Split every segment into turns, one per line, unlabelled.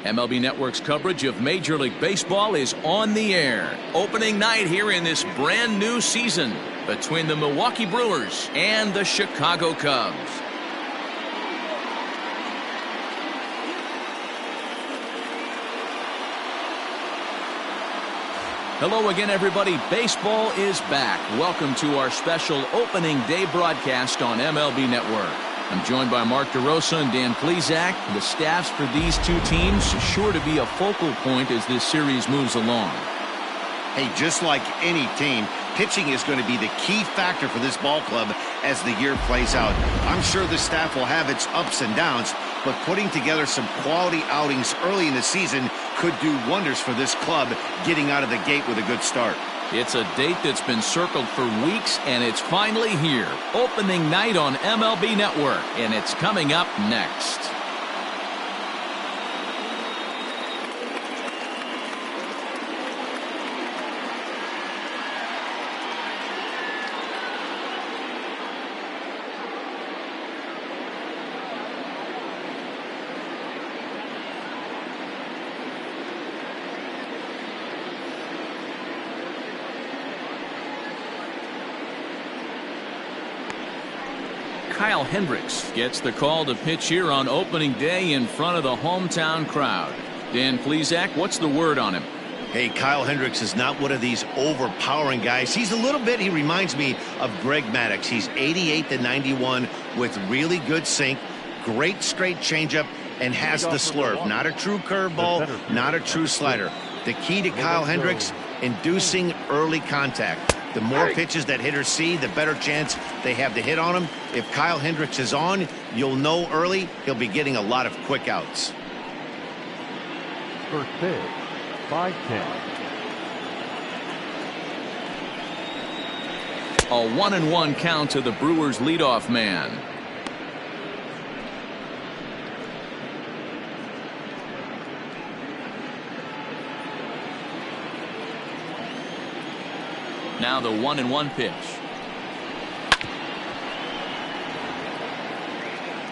MLB Network's coverage of Major League Baseball is on the air. Opening night here in this brand new season between the Milwaukee Brewers and the Chicago Cubs. Hello again, everybody. Baseball is back. Welcome to our special opening day broadcast on MLB Network. I'm joined by Mark DeRosa and Dan Plesac. The staffs for these two teams sure to be a focal point as this series moves along.
Hey, just like any team, pitching is going to be the key factor for this ball club as the year plays out. I'm sure the staff will have its ups and downs, but putting together some quality outings early in the season could do wonders for this club getting out of the gate with a good start.
It's a date that's been circled for weeks, and it's finally here. Opening night on MLB Network, and it's coming up next. Kyle Hendricks gets the call to pitch here on opening day in front of the hometown crowd. Dan Plesac, what's the word on him?
Hey, Kyle Hendricks is not one of these overpowering guys. He's a little bit, he reminds me of Greg Maddux. He's 88 to 91 with really good sink, great straight changeup, and has the slurve. Not a true curveball, not a true slider. The key to Kyle Hendricks, inducing early contact. The more pitches that hitters see, the better chance they have to hit on them. If Kyle Hendricks is on, you'll know early he'll be getting a lot of quick outs.
First pitch, 5-10.
A 1-1 count to the Brewers leadoff man. Now the 1-1 pitch.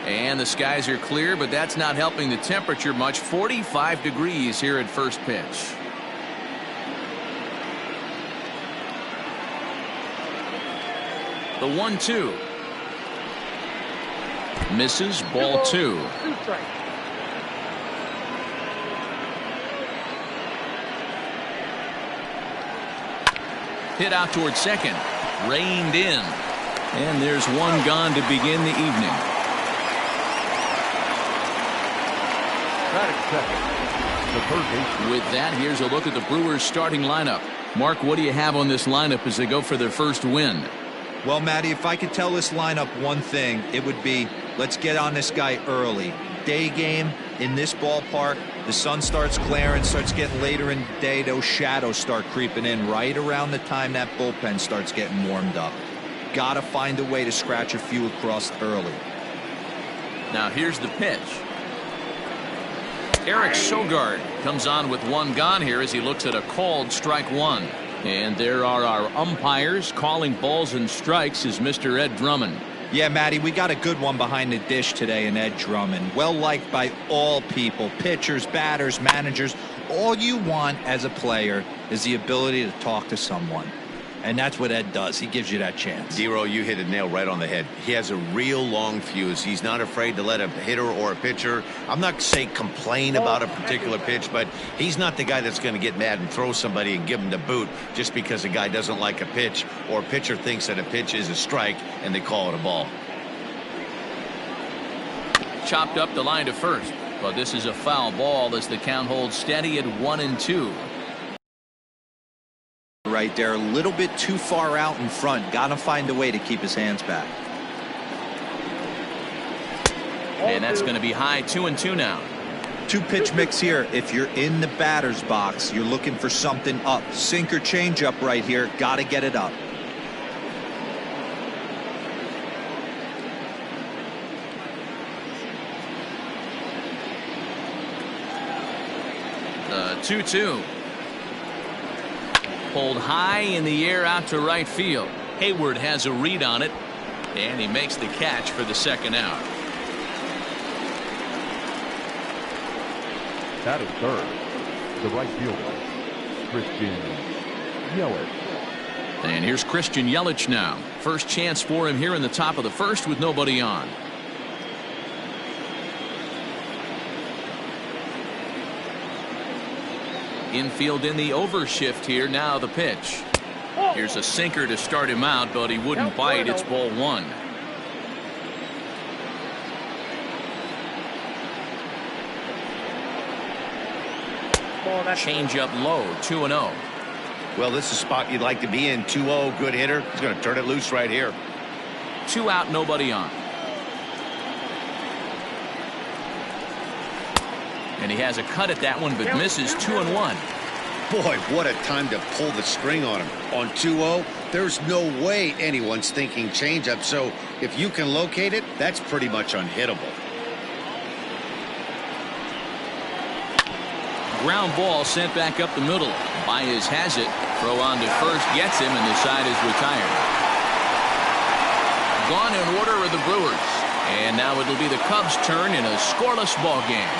And the skies are clear, but that's not helping the temperature much. 45 degrees here at first pitch. The 1-2. Misses, ball 2. Hit out towards second. Reined in. And there's one gone to begin the evening. With that, here's a look at the Brewers starting lineup. Mark, what do you have on this lineup as they go for their first win?
Well, Matty, if I could tell this lineup one thing, it would be let's get on this guy early. Day game in this ballpark, the sun starts glaring, starts getting later in the day, those shadows start creeping in right around the time that bullpen starts getting warmed up. Gotta find a way to scratch a few across early.
Now here's the pitch. Eric Sogard comes on with one gone here as he looks at a called strike one. And there are our umpires calling balls and strikes is Mr. Ed Drummond.
Yeah, Matty, we got a good one behind the dish today in Ed Drummond. Well liked by all people, pitchers, batters, managers. All you want as a player is the ability to talk to someone. And that's what Ed does. He gives you that chance.
Dero, you hit a nail right on the head. He has a real long fuse. He's not afraid to let a hitter or a pitcher, I'm not saying complain about a particular pitch, but he's not the guy that's going to get mad and throw somebody and give him the boot just because a guy doesn't like a pitch or a pitcher thinks that a pitch is a strike and they call it a ball.
Chopped up the line to first, but this is a foul ball as the count holds steady at 1-2.
Right there, a little bit too far out in front. Got to find a way to keep his hands back.
And that's going to be high 2-2 now.
Two pitch mix here. If you're in the batter's box, you're looking for something up. Sinker change up right here. Got to get it up.
The 2-2. Pulled high in the air out to right field. Hayward has a read on it, and he makes the catch for the second out.
Batting third, the right fielder, Christian Yelich.
And here's Christian Yelich now. First chance for him here in the top of the first with nobody on. Infield in the overshift here. Now the pitch. Here's a sinker to start him out, but he wouldn't bite. It's ball one. Change up low, 2-0.
Well, this is a spot you'd like to be in. 2-0, good hitter. He's going to turn it loose right here.
2 out, nobody on. And he has a cut at that one, but misses. 2-1.
Boy, what a time to pull the string on him. On 2-0, there's no way anyone's thinking changeup. So if you can locate it, that's pretty much unhittable.
Ground ball sent back up the middle. Baez has it. Throw on to first, gets him, and the side is retired. Gone in order are the Brewers. And now it'll be the Cubs' turn in a scoreless ball game.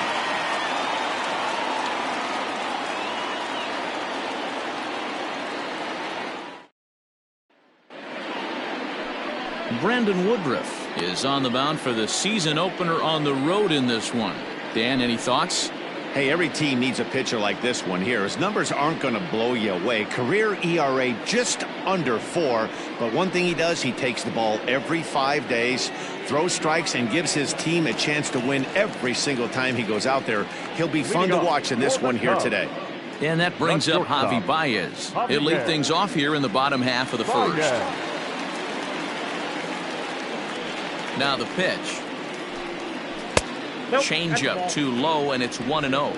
Brandon Woodruff is on the mound for the season opener on the road in this one. Dan, any thoughts?
Hey, every team needs a pitcher like this one here. His numbers aren't going to blow you away. Career ERA just under 4. But one thing he does, he takes the ball every 5 days, throws strikes, and gives his team a chance to win every single time he goes out there. He'll be fun to watch in this one here today.
And that brings up Javi Baez. He'll lead things off here in the bottom half of the first. Now the pitch. Change up too low, and it's 1-0.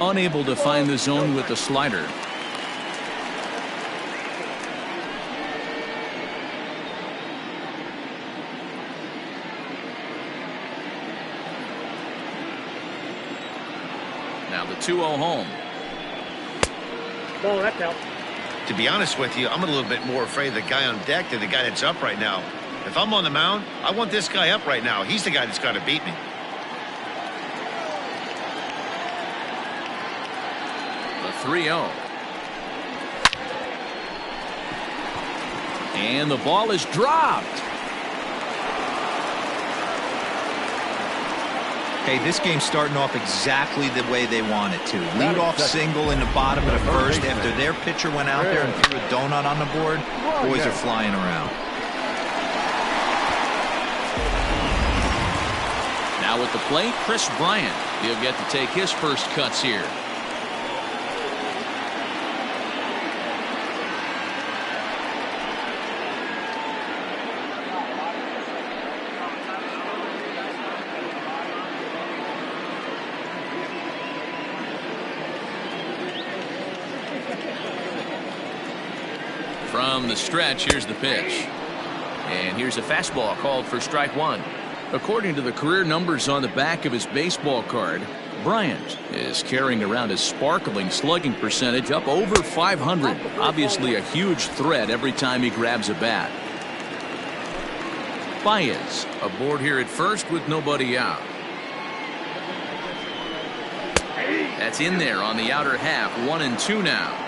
Unable to find the zone with the slider. Now the 2-0 home.
Oh, that's out.
To be honest with you, I'm a little bit more afraid of the guy on deck than the guy that's up right now. If I'm on the mound, I want this guy up right now. He's the guy that's got to beat me.
The 3-0. And the ball is dropped.
Hey, this game's starting off exactly the way they want it to. Lead off single in the bottom of the first after their pitcher went out there and threw a donut on the board. Boys are flying around.
Now at the plate, Chris Bryant. He'll get to take his first cuts here. From the stretch, here's the pitch. And here's a fastball called for strike one. According to the career numbers on the back of his baseball card, Bryant is carrying around his sparkling slugging percentage up over 500. Obviously a huge threat every time he grabs a bat. Baez aboard here at first with nobody out. That's in there on the outer half. 1-2 now.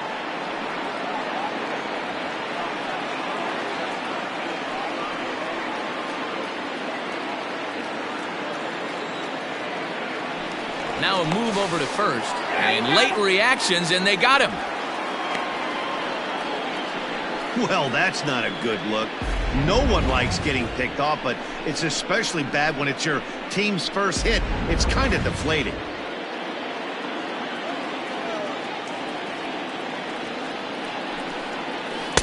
Now a move over to first, and late reactions, and they got him.
Well, that's not a good look. No one likes getting picked off, but it's especially bad when it's your team's first hit. It's kind of deflating.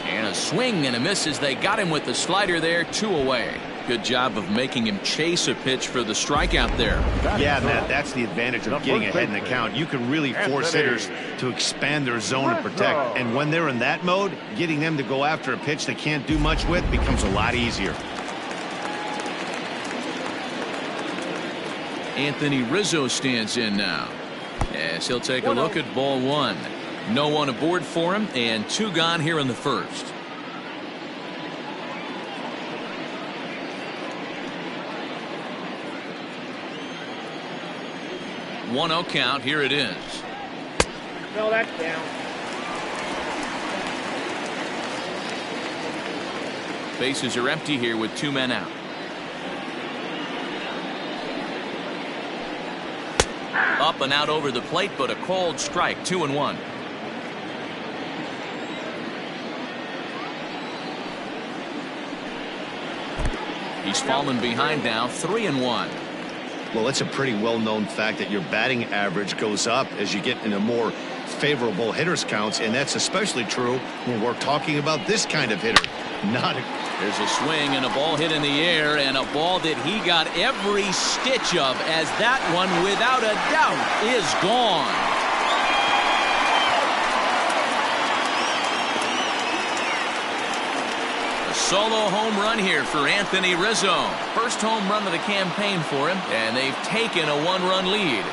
And a swing and a miss as they got him with the slider there. 2 away. Good job of making him chase a pitch for the strikeout there.
Yeah, Matt, that's the advantage of getting ahead in the count. You can really force hitters to expand their zone and protect. And when they're in that mode, getting them to go after a pitch they can't do much with becomes a lot easier.
Anthony Rizzo stands in now. As he'll take a look at ball one. No one aboard for him, and 2 gone here in the first. 1-0 count. Here it is.
No, that's down.
Bases are empty here with 2 men out. Up and out over the plate, but a called strike. 2-1. He's fallen behind now. 3-1.
Well, it's a pretty well-known fact that your batting average goes up as you get into more favorable hitters counts, and that's especially true when we're talking about this kind of hitter.
There's a swing and a ball hit in the air, and a ball that he got every stitch of, as that one, without a doubt, is gone. Solo home run here for Anthony Rizzo. First home run of the campaign for him, and they've taken a 1-run lead.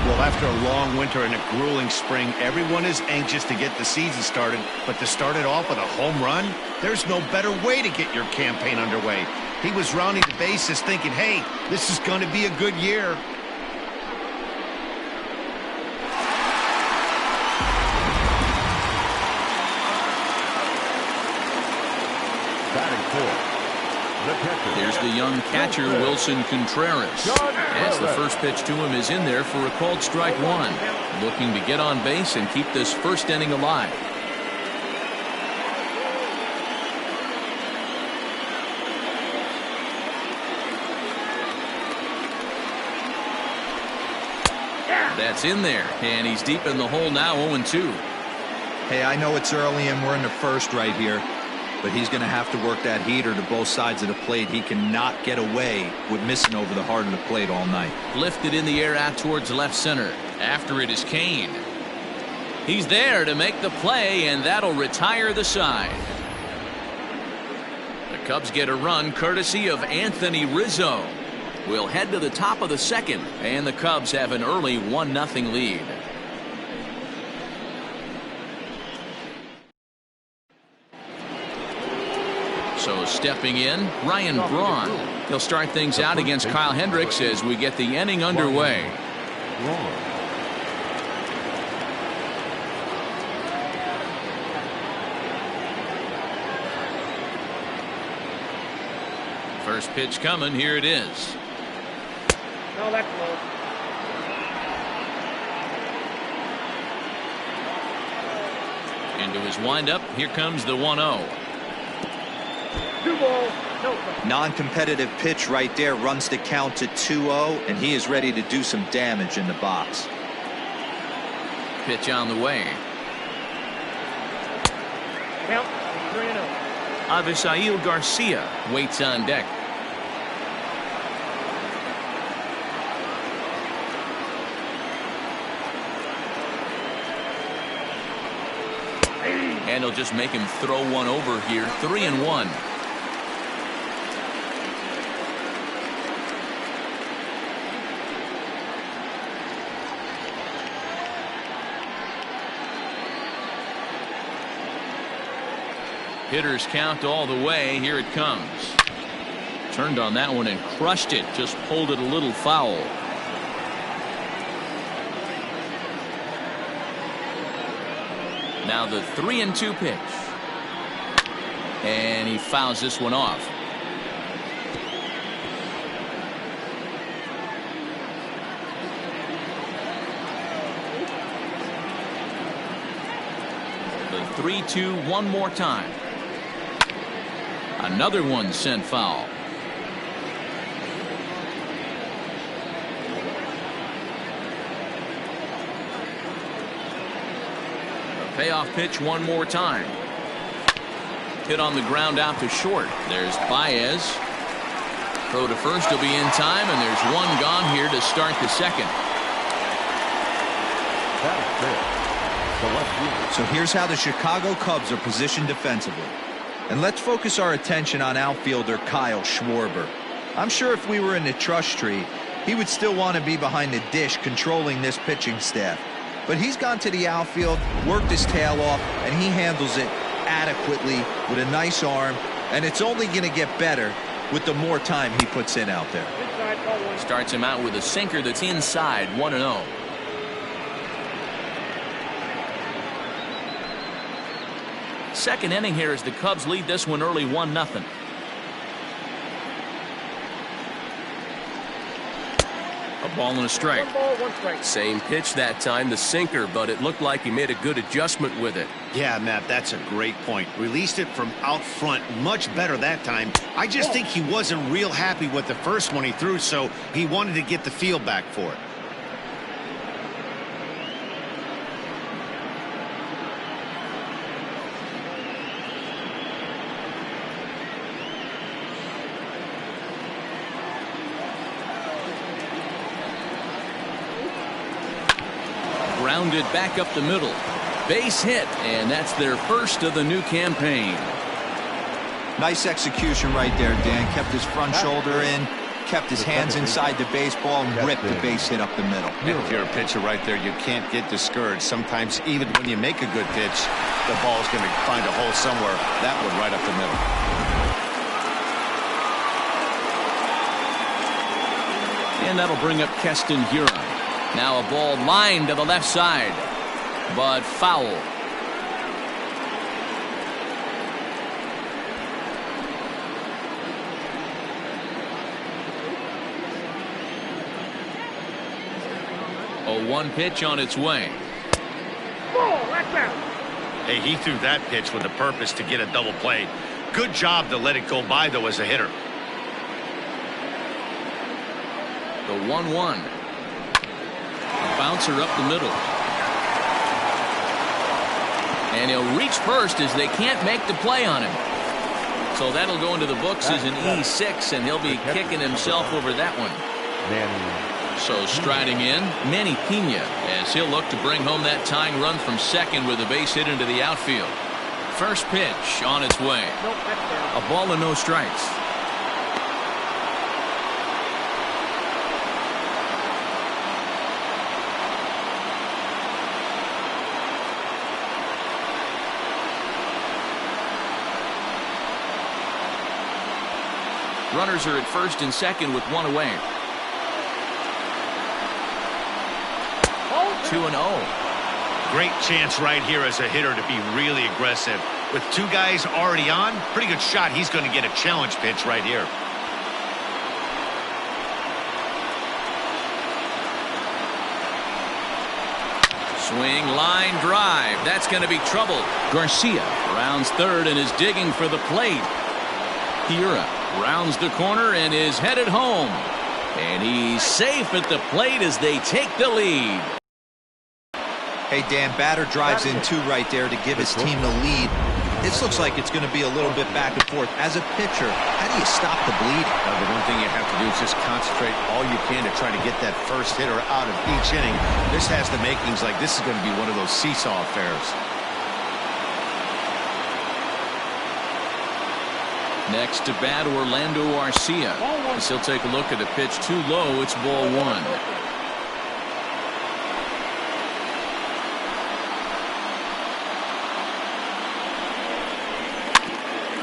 Well, after a long winter and a grueling spring, everyone is anxious to get the season started, but to start it off with a home run, there's no better way to get your campaign underway. He was rounding the bases thinking, hey, this is going to be a good year.
Here's the young catcher, Wilson Contreras. As the first pitch to him is in there for a called strike 1. Looking to get on base and keep this first inning alive. That's in there, and he's deep in the hole now. 0-2.
Hey, I know it's early and we're in the first right here, but he's going to have to work that heater to both sides of the plate. He cannot get away with missing over the heart of the plate all night.
Lifted in the air out towards left center. After it is Kane. He's there to make the play, and that'll retire the side. The Cubs get a run courtesy of Anthony Rizzo. We'll head to the top of the second, and the Cubs have an early 1-0 lead. So stepping in, Ryan Braun. He'll start things out against Kyle Hendricks as we get the inning underway. First pitch coming. Here it is.
No, that's low.
Into his windup. Here comes the 1-0.
2 balls, no strikes.
Non-competitive pitch right there, runs the count to 2-0, and he is ready to do some damage in the box.
Pitch on the way.
Count 3-0.
Avisail Garcia waits on deck. And he'll just make him throw one over here. 3-1. Hitters count all the way. Here it comes. Turned on that one and crushed it. Just pulled it a little foul. Now the 3-2 pitch. And he fouls this one off. The 3-2 one more time. Another one sent foul. Payoff pitch one more time. Hit on the ground out to short. There's Baez. Throw to first will be in time, and there's one gone here to start the second.
So here's how the Chicago Cubs are positioned defensively. And let's focus our attention on outfielder Kyle Schwarber. I'm sure if we were in the trust tree, he would still want to be behind the dish controlling this pitching staff. But he's gone to the outfield, worked his tail off, and he handles it adequately with a nice arm, and it's only going to get better with the more time he puts in out there.
Starts him out with a sinker that's inside, 1-0. Second inning here as the Cubs lead this one early 1-0. A ball and a strike.
1 ball, 1 strike.
Same pitch that time, the sinker, but it looked like he made a good adjustment with it.
Yeah, Matt, that's a great point. Released it from out front much better that time. I just think he wasn't real happy with the first one he threw, so he wanted to get the feel back for it.
Grounded back up the middle. Base hit, and that's their first of the new campaign.
Nice execution right there, Dan. Kept his front shoulder in, kept his hands inside the baseball, and ripped the base hit up the middle.
If you're a pitcher right there, you can't get discouraged. Sometimes even when you make a good pitch, the ball's going to find a hole somewhere. That one right up the middle.
And that'll bring up Keston Hiura. Now a ball lined to the left side, but foul. A 1 pitch on its way.
Ball, that's out.
Hey, he threw that pitch with a purpose to get a double play. Good job to let it go by, though, as a hitter.
The 1-1. Bouncer up the middle. And he'll reach first as they can't make the play on him. So that'll go into the books as an E6, and he'll be kicking himself over that one. So striding in, Manny Pena, as he'll look to bring home that tying run from second with a base hit into the outfield. First pitch on its way.
Nope, that's down.
A ball and no strikes. Runners are at first and second with 1 away. 2-0.
Great chance right here as a hitter to be really aggressive. With 2 guys already on, pretty good shot. He's going to get a challenge pitch right here.
Swing, line drive. That's going to be trouble. Garcia rounds third and is digging for the plate. Hiura rounds the corner and is headed home. And he's safe at the plate as they take the lead.
Hey, Dan, batter drives in 2 right there to give his team the lead. This looks like it's going to be a little bit back and forth. As a pitcher, how do you stop the bleeding?
The one thing you have to do is just concentrate all you can to try to get that first hitter out of each inning. This has the makings like this is going to be one of those seesaw affairs.
Next to bat, Orlando Arcia. As he'll take a look at a pitch too low. It's ball 1.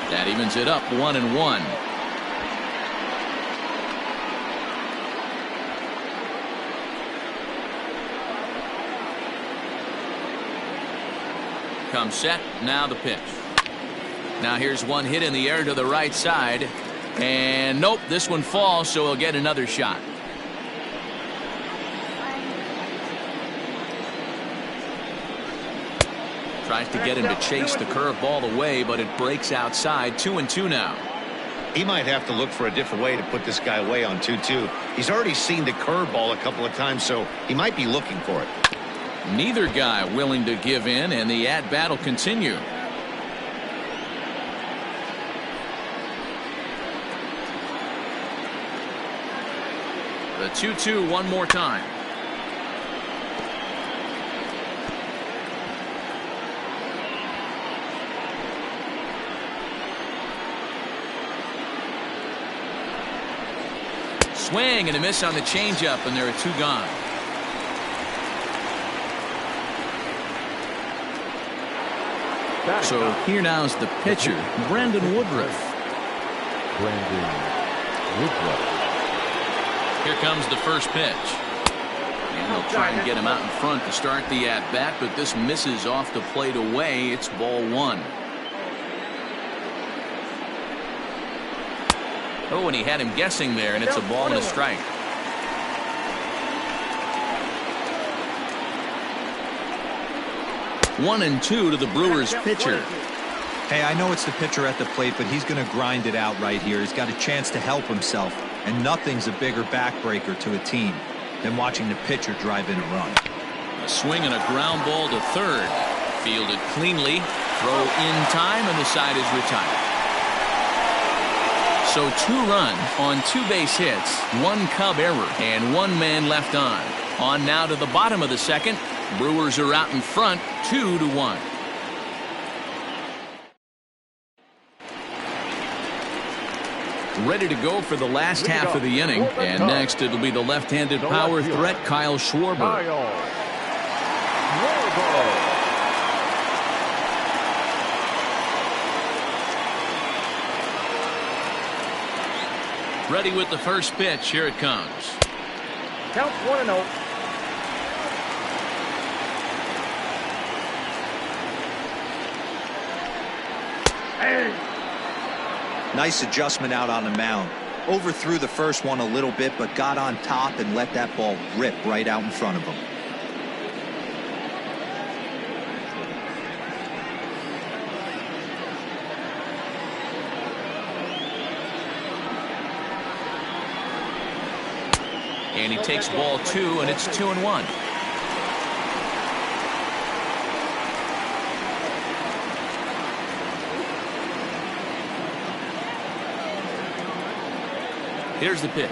That evens it up 1-1. Come set. Now the pitch. Now here's one hit in the air to the right side. And nope, this one falls, so he'll get another shot. Tries to get him to chase the curveball away, but it breaks outside. 2-2 now.
He might have to look for a different way to put this guy away on 2-2. He's already seen the curveball a couple of times, so he might be looking for it.
Neither guy willing to give in, and the at-bat will continue. The 2-2 one more time. swing and a miss on the changeup, and there are 2 gone. So here now is the pitcher, Brandon Woodruff. Here comes the first pitch. And they'll try and get him out in front to start the at-bat, but this misses off the plate away. It's ball 1. Oh, and he had him guessing there, and it's a ball and a strike. One and 2 to the Brewers pitcher.
Hey, I know it's the pitcher at the plate, but he's going to grind it out right here. He's got a chance to help himself, and nothing's a bigger backbreaker to a team than watching the pitcher drive in a run.
A swing and a ground ball to third. Fielded cleanly. Throw in time, and the side is retired. So 2 runs on 2 base hits, 1 Cub error, and 1 man left on. On now to the bottom of the second. Brewers are out in front, 2-1. Ready to go for the last half of the inning. And next it'll be the left-handed power threat, Kyle Schwarber. Ready with the first pitch. Here it comes.
Count 1-0.
Nice adjustment out on the mound. Overthrew the first one a little bit, but got on top and let that ball rip right out in front of him.
And he takes ball 2, and it's 2-1. Here's the pitch.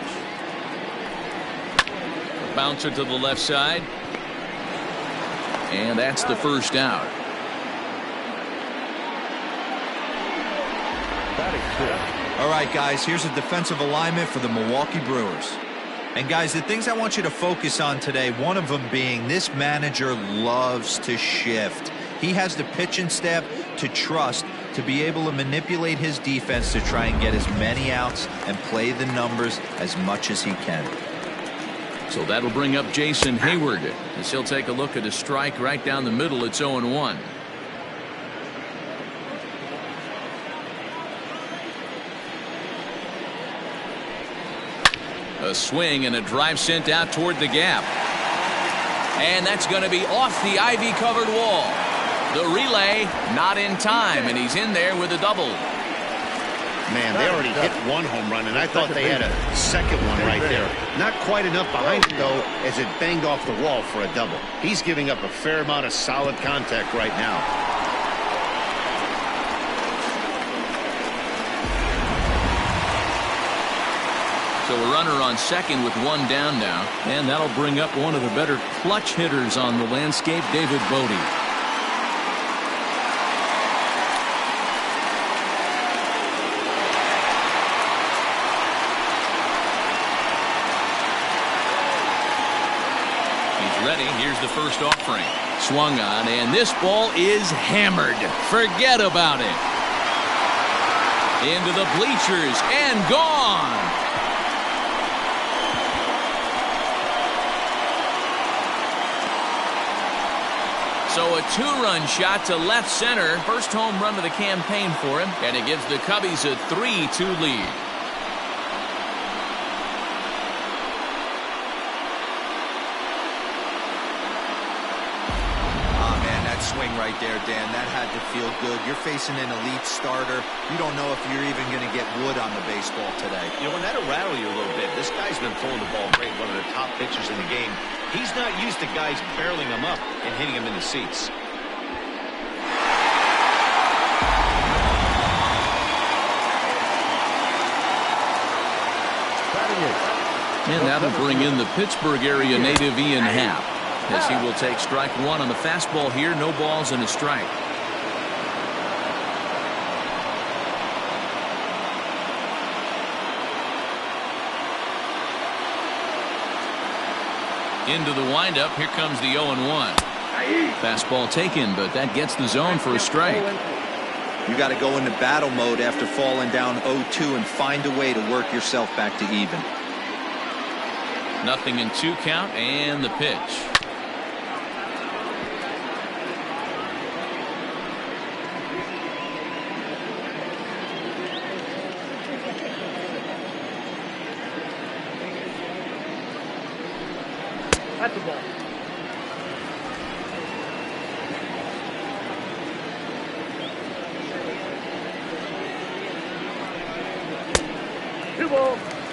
A bouncer to the left side. And that's the first out.
All right, guys, here's a defensive alignment for the Milwaukee Brewers. And, guys, the things I want you to focus on today, one of them being this manager loves to shift. He has the pitching staff to trust to be able to manipulate his defense to try and get as many outs and play the numbers as much as he can.
So that'll bring up Jason Hayward as he'll take a look at a strike right down the middle. It's 0-1. A swing and a drive sent out toward the gap. And that's going to be off the ivy-covered wall. The relay not in time, and he's in there with a double.
Man, they already hit 1 home run, and I thought they had a second one right there. Not quite enough behind it, though, as it banged off the wall for a double. He's giving up a fair amount of solid contact right now.
So a runner on second with 1 down now, and that'll bring up one of the better clutch hitters on the landscape, David Bodie. Ready. Here's the first offering. Swung on, and this ball is hammered. Forget about it. Into the bleachers and gone. So a 2-run shot to left center. First home run of the campaign for him, and it gives the Cubbies a 3-2 lead.
Swing right there, Dan. That had to feel good. You're facing an elite starter. You don't know if you're even going to get wood on the baseball today.
You know, and that'll rattle you a little bit. This guy's been throwing the ball great, one of the top pitchers in the game. He's not used to guys barreling him up and hitting him in the seats.
And that'll bring in the Pittsburgh area native Ian Happ, as he will take strike 1 on the fastball here. No balls and a strike. Into the windup. Here comes the 0-1. Fastball taken, but that gets the zone for a strike.
You got to go into battle mode after falling down 0-2 and find a way to work yourself back to even.
0-2 count, and the pitch.
That's the ball.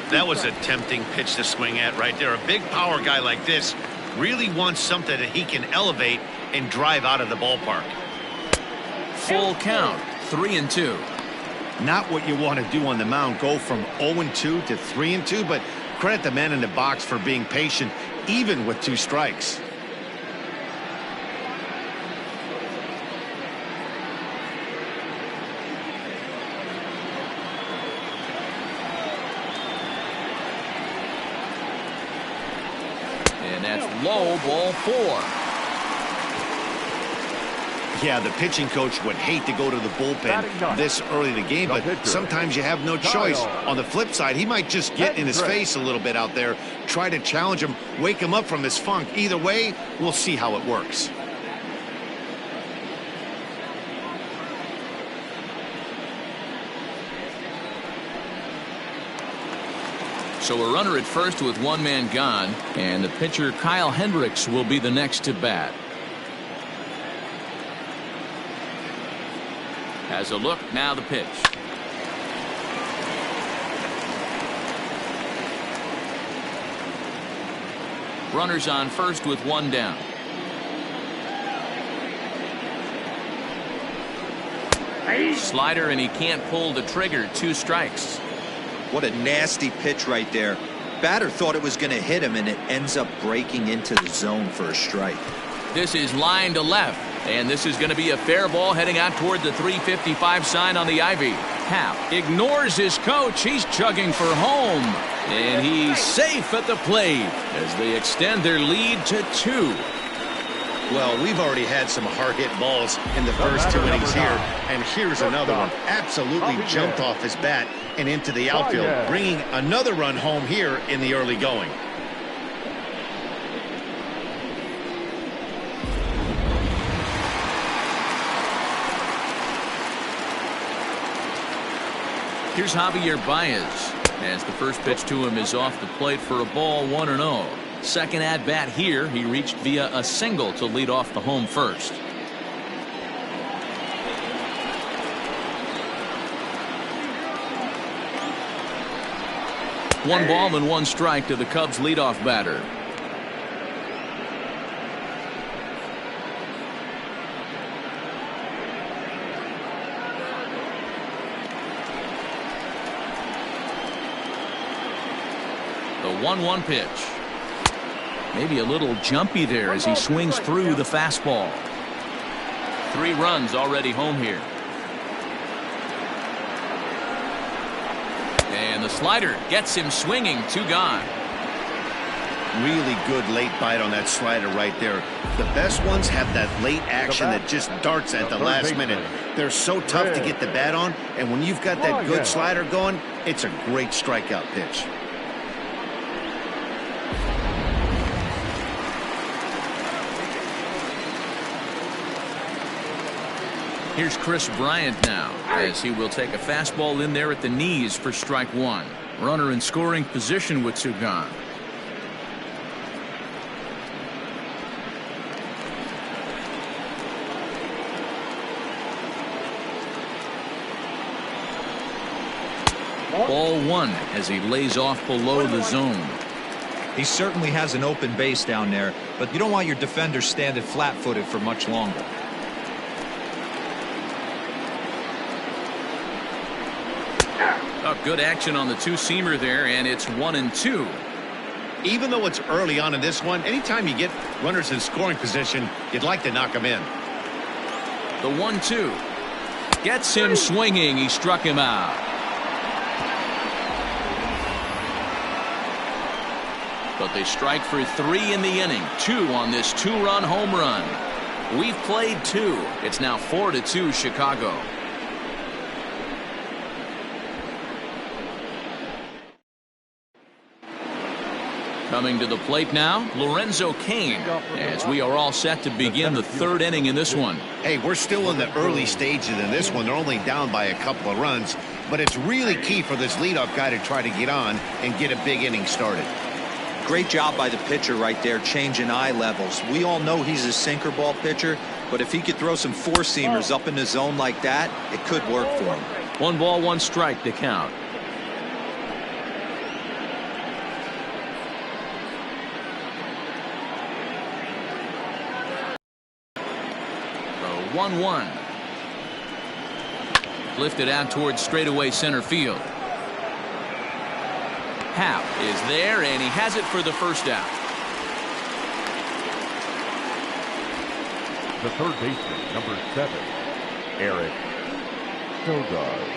That was a tempting pitch to swing at right there. A big power guy like this really wants something that he can elevate and drive out of the ballpark.
Full count, 3-2.
Not what you want to do on the mound, go from 0-2 to 3-2, but credit the man in the box for being patient, even with 2 strikes.
And that's low, ball 4.
Yeah, the pitching coach would hate to go to the bullpen this early in the game, but sometimes you have no choice. On the flip side, he might just get in his face a little bit out there, try to challenge him, wake him up from his funk. Either way, we'll see how it works.
So a runner at first with 1 man gone, and the pitcher Kyle Hendricks will be the next to bat. Has a look, now the pitch. Runners on first with 1 down. Slider, and he can't pull the trigger. 2 strikes.
What a nasty pitch right there. Batter thought it was going to hit him, and it ends up breaking into the zone for a strike.
This is line to left, and this is going to be a fair ball heading out toward the 355 sign on the ivy. Happ ignores his coach. He's chugging for home, and he's safe at the plate as they extend their lead to 2.
Well, we've already had some hard-hit balls in the first 2 innings here, and here's another one. Absolutely jumped off his bat and into the outfield, bringing another run home here in the early going.
Here's Javier Baez as the first pitch to him is off the plate for a ball, 1-0. Second at bat here, he reached via a single to lead off the home first. One ball and 1 strike to the Cubs leadoff batter. The 1-1 pitch. Maybe a little jumpy there as he swings through the fastball. 3 runs already home here. And the slider gets him swinging. 2 gone.
Really good late bite on that slider right there. The best ones have that late action that just darts at the last minute. They're so tough to get the bat on, and when you've got that good slider going, it's a great strikeout pitch.
Here's Chris Bryant now as he will take a fastball in there at the knees for strike 1. Runner in scoring position with 2 gone. Ball 1 as he lays off below the zone.
He certainly has an open base down there, but you don't want your defender standing flat-footed for much longer.
Oh, good action on the 2-seamer there, and it's 1-2.
Even though it's early on in this one, anytime you get runners in scoring position, you'd like to knock them in.
The 1-2 gets him swinging. He struck him out. but they strike for 3 in the inning. 2 on this 2-run home run. We've played 2. It's now 4-2 Chicago. Coming to the plate now, Lorenzo Cain, as we are all set to begin the 3rd inning in this one.
Hey, we're still in the early stages in this one. They're only down by a couple of runs, but it's really key for this leadoff guy to try to get on and get a big inning started.
Great job by the pitcher right there, changing eye levels. We all know he's a sinker ball pitcher, but if he could throw some 4-seamers up in the zone like that, it could work for him.
1 ball, 1 strike to count. 1-1. Lifted out towards straightaway center field. Happ is there, and he has it for the first out.
The third baseman, number 7, Eric Sogard.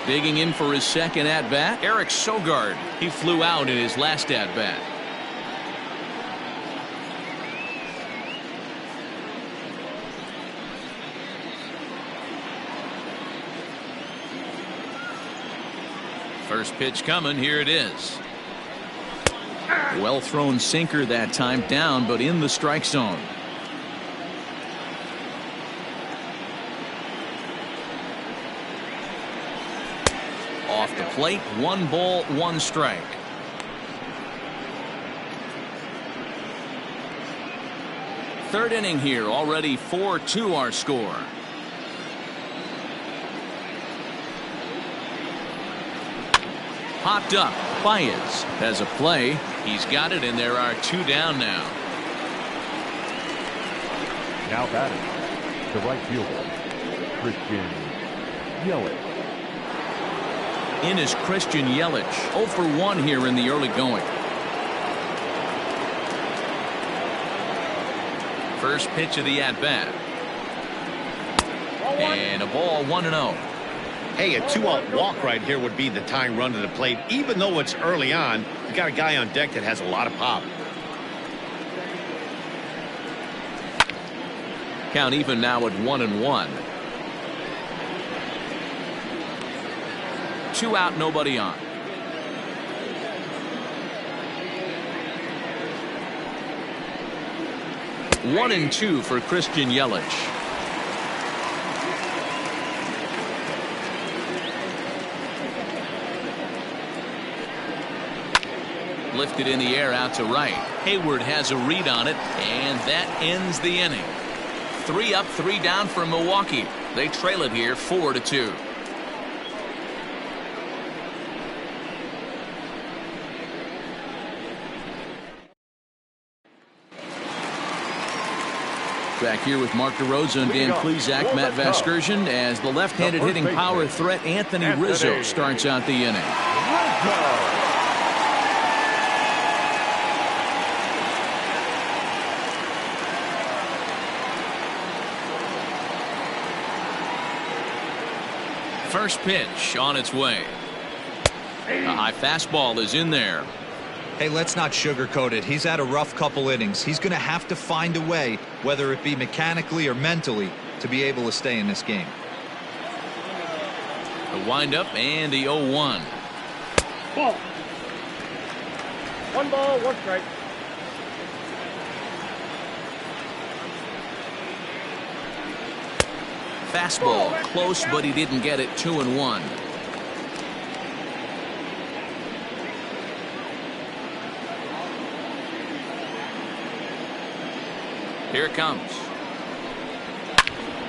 Digging in for his second at-bat, Eric Sogard. He flew out in his last at-bat. First pitch coming. Here it is. Well thrown sinker that time, down but in the strike zone. Off the plate, 1 ball, 1 strike. Third inning here, already 4-2 our score. Popped up. Baez has a play. He's got it, and there are 2 down now.
Now batting, the right fielder, Christian Yelich.
In is Christian Yelich. 0 for 1 here in the early going. First pitch of the at-bat. And a ball, 1-0.
Hey, a 2-out walk right here would be the tying run to the plate. Even though it's early on, you got a guy on deck that has a lot of pop.
Count even now at 1-1. 2 out, nobody on. One and 2 for Christian Yelich. Lifted in the air out to right. Hayward has a read on it, and that ends the inning. 3 up, 3 down for Milwaukee. They trail it here 4-2. Back here with Mark DeRosa and Dan Plesac, Matt Vasgersian, as the left-handed hitting power threat Anthony Rizzo starts out the inning. First pitch on its way. A high fastball is in there.
Hey, let's not sugarcoat it. He's had a rough couple innings. He's going to have to find a way, whether it be mechanically or mentally, to be able to stay in this game.
The windup and the 0-1.
Ball. 1 ball, 1 strike.
Fastball close, but he didn't get it. 2-1. Here it comes.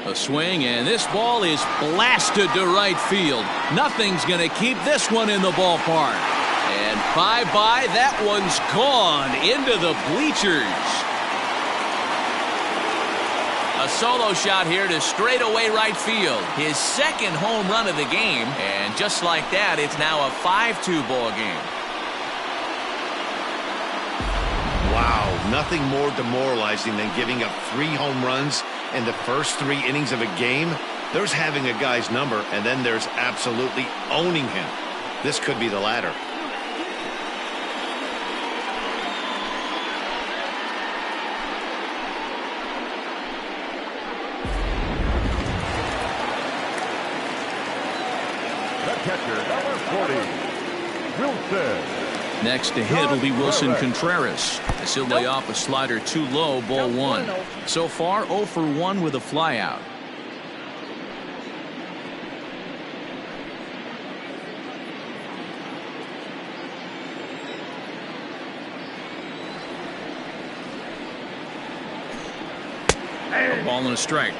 A swing, and this ball is blasted to right field. Nothing's going to keep this one in the ballpark. And bye-bye, that one's gone into the bleachers. A solo shot here to straightaway right field. His second home run of the game. And just like that, it's now a 5-2 ball game.
Wow, nothing more demoralizing than giving up 3 home runs in the first 3 innings of a game. There's having a guy's number, and then there's absolutely owning him. This could be the latter.
The catcher, number 40, Wilson.
Next to hit will be Wilson Contreras, as he'll lay off a slider too low, ball one. So far, 0 for 1 with a flyout. A ball and a strike.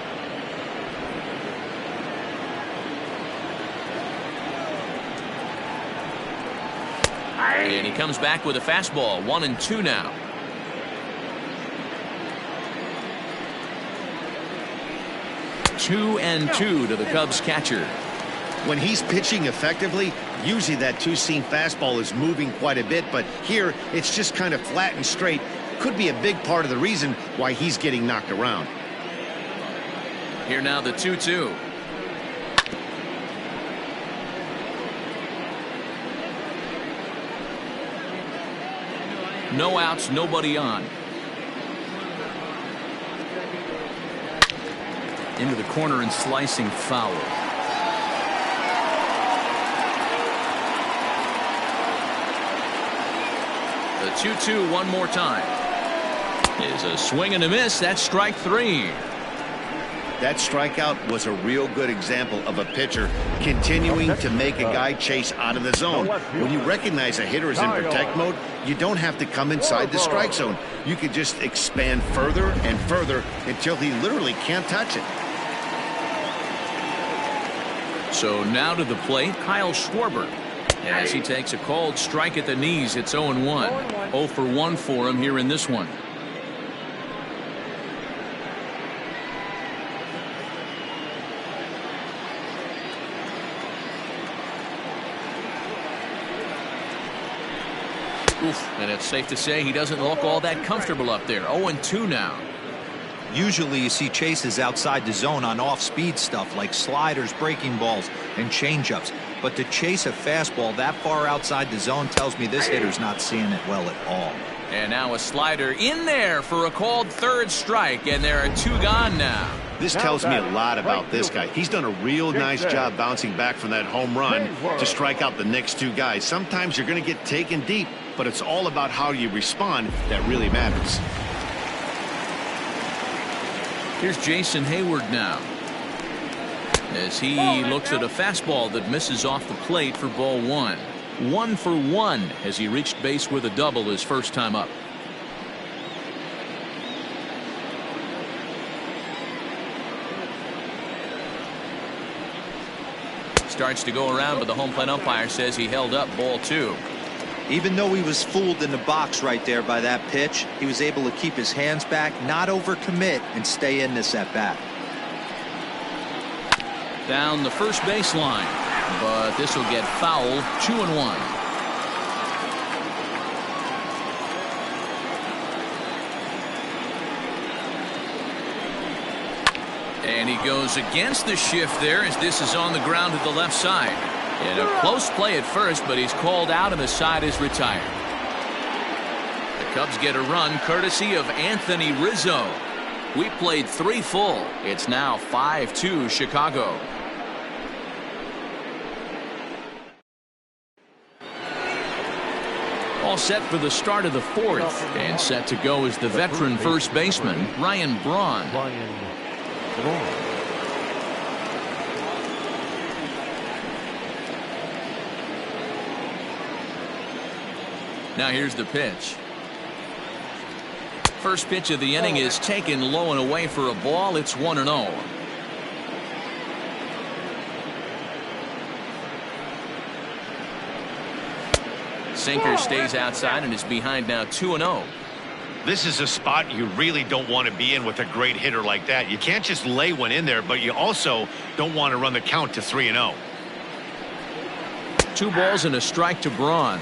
And he comes back with a fastball. 1-2 now. Two and two to the Cubs catcher.
When he's pitching effectively, usually that two-seam fastball is moving quite a bit, but here it's just kind of flat and straight. Could be a big part of the reason why he's getting knocked around.
Here now the 2-2. No outs, nobody on. Into the corner and slicing foul. The 2-2 one more time. Is a swing and a miss. That's strike 3.
That strikeout was a real good example of a pitcher continuing to make a guy chase out of the zone. When you recognize a hitter is in protect mode, you don't have to come inside the strike zone. You can just expand further and further until he literally can't touch it.
So now to the plate, Kyle Schwarber. As he takes a called strike at the knees, it's 0-1. 0 for 1 for him here in this one. Oof, and it's safe to say he doesn't look all that comfortable up there. 0-2 now.
Usually you see chases outside the zone on off-speed stuff like sliders, breaking balls, and changeups. But to chase a fastball that far outside the zone tells me this hitter's not seeing it well at all.
And now a slider in there for a called third strike, and there are 2 gone now.
This tells me a lot about this guy. He's done a real nice job bouncing back from that home run to strike out the next 2 guys. Sometimes you're going to get taken deep, but it's all about how you respond that really matters.
Here's Jason Hayward now, as he looks at a fastball that misses off the plate for ball 1. 1 for 1 as he reached base with a double his first time up. Starts to go around, but the home plate umpire says he held up ball 2.
Even though he was fooled in the box right there by that pitch, he was able to keep his hands back, not overcommit, and stay in this at bat.
Down the first baseline, but this will get fouled. 2-1. And he goes against the shift there as this is on the ground to the left side. And a close play at first, but he's called out and the side is retired. The Cubs get a run courtesy of Anthony Rizzo. We played 3 full. It's now 5-2 Chicago. All set for the start of the 4th, and set to go is the veteran first baseman Ryan Braun. Now here's the pitch. First pitch of the inning is taken low and away for a ball. It's 1-0. Sinker stays outside and is behind now 2-0.
This is a spot you really don't want to be in with a great hitter like that. You can't just lay one in there, but you also don't want to run the count to 3-0.
2 balls and a strike to Braun.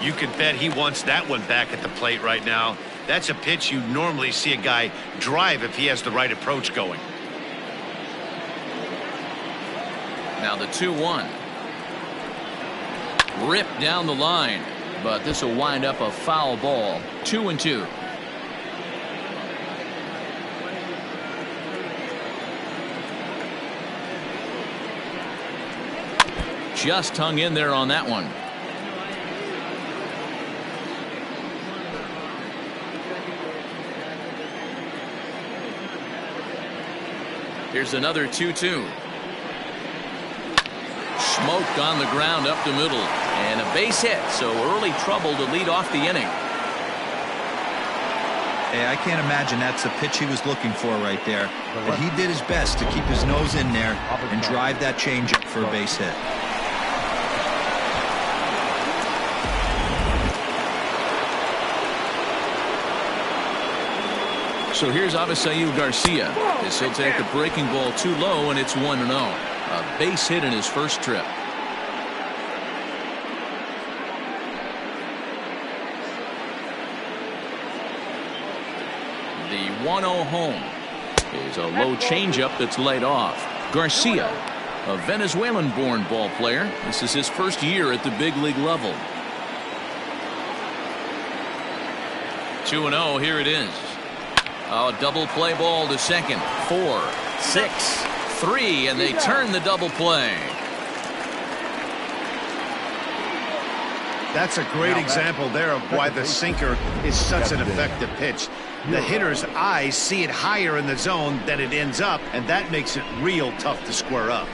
You can bet he wants that one back at the plate right now. That's a pitch you normally see a guy drive if he has the right approach going.
Now the 2-1. Ripped down the line, but this will wind up a foul ball. 2-2. Just hung in there on that one. Here's another 2-2. Smoked on the ground up the middle. And a base hit, so early trouble to lead off the inning.
Hey, I can't imagine that's the pitch he was looking for right there. But he did his best to keep his nose in there and drive that changeup for a base hit.
So here's Avisail Garcia. This will take the breaking ball too low, and it's 1-0. A base hit in his first trip. The 1-0 home is a low changeup that's laid off. Garcia, a Venezuelan-born ball player. This is his first year at the big league level. 2-0, here it is. Oh, double play ball to second. 4, 6, 3, and they turn the double play.
That's a great example there of why the sinker is such an effective pitch. The hitter's eyes see it higher in the zone than it ends up, and that makes it real tough to square up.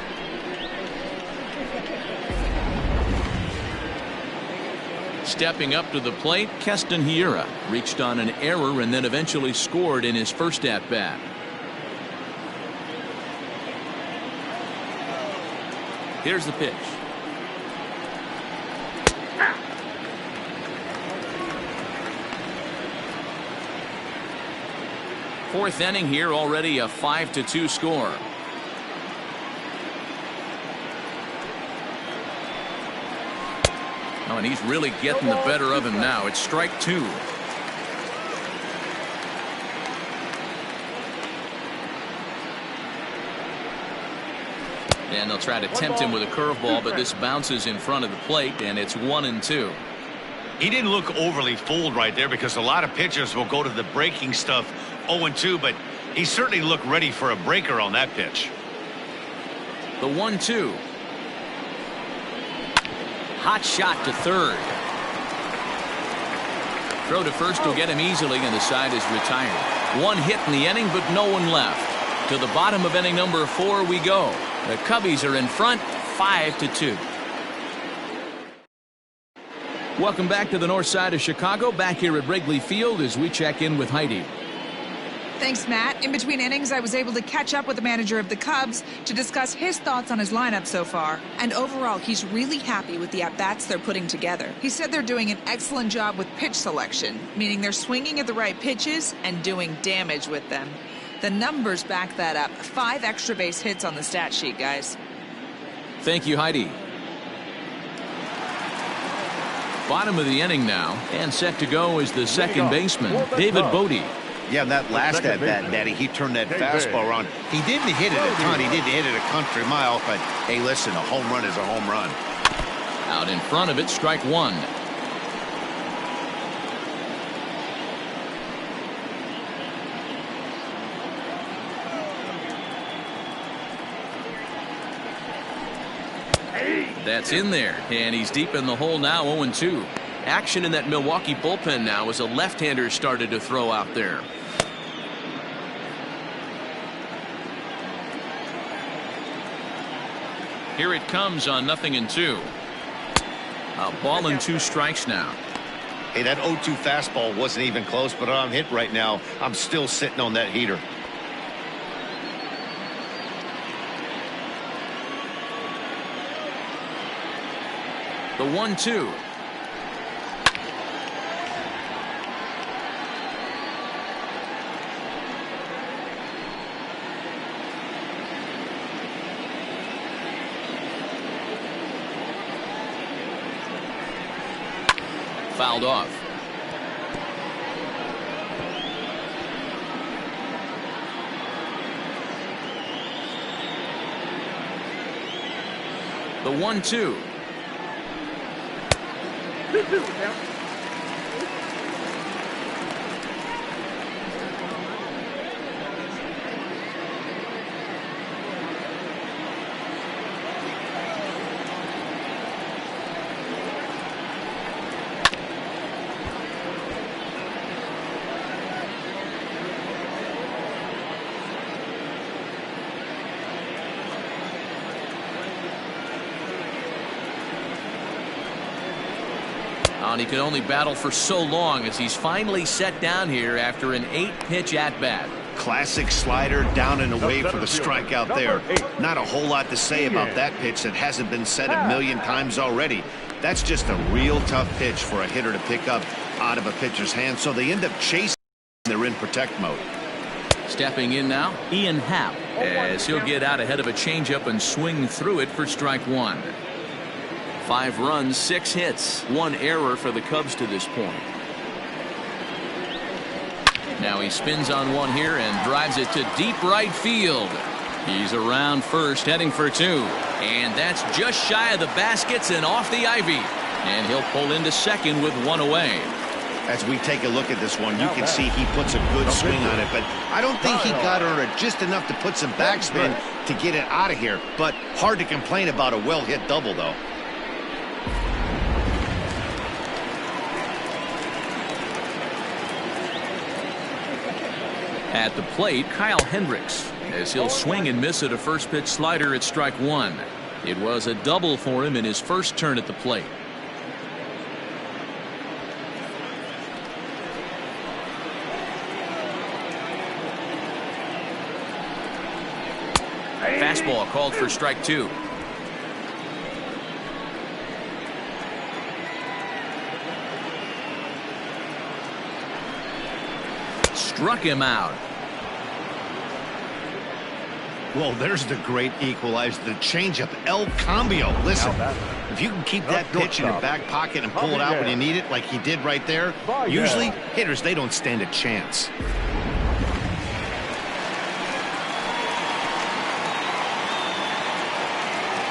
Stepping up to the plate, Keston Hiura reached on an error and then eventually scored in his first at-bat. Here's the pitch. Fourth inning here, already a 5-2 score. Oh, and he's really getting the better of him now. It's strike 2. And they'll try to tempt him with a curveball, but this bounces in front of the plate, and it's 1-2.
He didn't look overly fooled right there because a lot of pitchers will go to the breaking stuff 0-2, but he certainly looked ready for a breaker on that pitch.
The 1-2. Hot shot to third. Throw to first will get him easily, and the side is retired. One hit in the inning, but no one left. To the bottom of inning number 4 we go. The Cubbies are in front, 5-2. Welcome back to the north side of Chicago. Back here at Wrigley Field as we check in with Heidi.
Thanks, Matt. In between innings, I was able to catch up with the manager of the Cubs to discuss his thoughts on his lineup so far. And overall, he's really happy with the at-bats they're putting together. He said they're doing an excellent job with pitch selection, meaning they're swinging at the right pitches and doing damage with them. The numbers back that up. 5 extra base hits on the stat sheet, guys.
Thank you, Heidi. Bottom of the inning now, and set to go is the second baseman, David Bodie.
Yeah, that last at-bat, Daddy, he turned that fastball around. He didn't hit it a ton. He didn't hit it a country mile, but hey, listen, a home run is a home run.
Out in front of it, strike 1. That's in there, and he's deep in the hole now, 0-2. Action in that Milwaukee bullpen now as a left-hander started to throw out there. Here it comes on 0-2. A ball and 2 strikes now.
Hey, that 0-2 fastball wasn't even close, but I'm hit right now. I'm still sitting on that heater.
The 1-2. Fouled off. The 1-2. And he could only battle for so long as he's finally set down here after an 8-pitch at-bat.
Classic slider down and away for the strikeout there. Not a whole lot to say about that pitch that hasn't been said a million times already. That's just a real tough pitch for a hitter to pick up out of a pitcher's hand, so they end up chasing. They're in protect mode.
Stepping in now, Ian Happ, as he'll get out ahead of a changeup and swing through it for strike 1. 5 runs, 6 hits, 1 error for the Cubs to this point. Now he spins on one here and drives it to deep right field. He's around first, heading for 2. And that's just shy of the baskets and off the ivy. And he'll pull into second with 1 away.
As we take a look at this one, you can see he puts a good swing on it, but I don't think he got her just enough to put some backspin to get it out of here. But hard to complain about a well-hit double, though.
At the plate, Kyle Hendricks, as he'll swing and miss at a first pitch slider at strike 1. It was a double for him in his first turn at the plate. Fastball called for strike 2. Struck him out.
Well, there's the great equalizer, the changeup, El Cambio. Listen, if you can keep that pitch in your back pocket and pull it out when you need it, like he did right there, usually hitters, they don't stand a chance.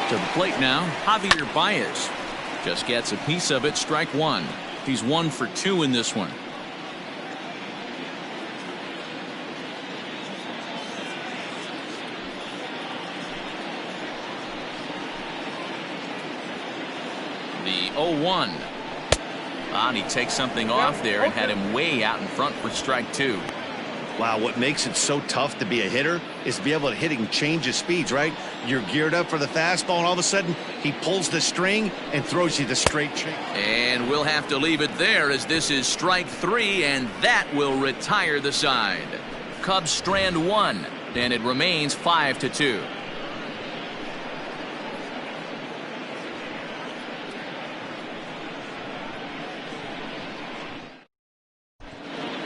To the plate now, Javier Baez just gets a piece of it, strike 1. He's 1 for 2 in this one. The 0-1. And he takes something off there and had him way out in front for strike 2.
Wow, what makes it so tough to be a hitter is to be able to hit and change his speeds, right? You're geared up for the fastball, and all of a sudden, he pulls the string and throws you the straight change.
And we'll have to leave it there as this is strike 3, and that will retire the side. Cubs strand 1, and it remains 5-2.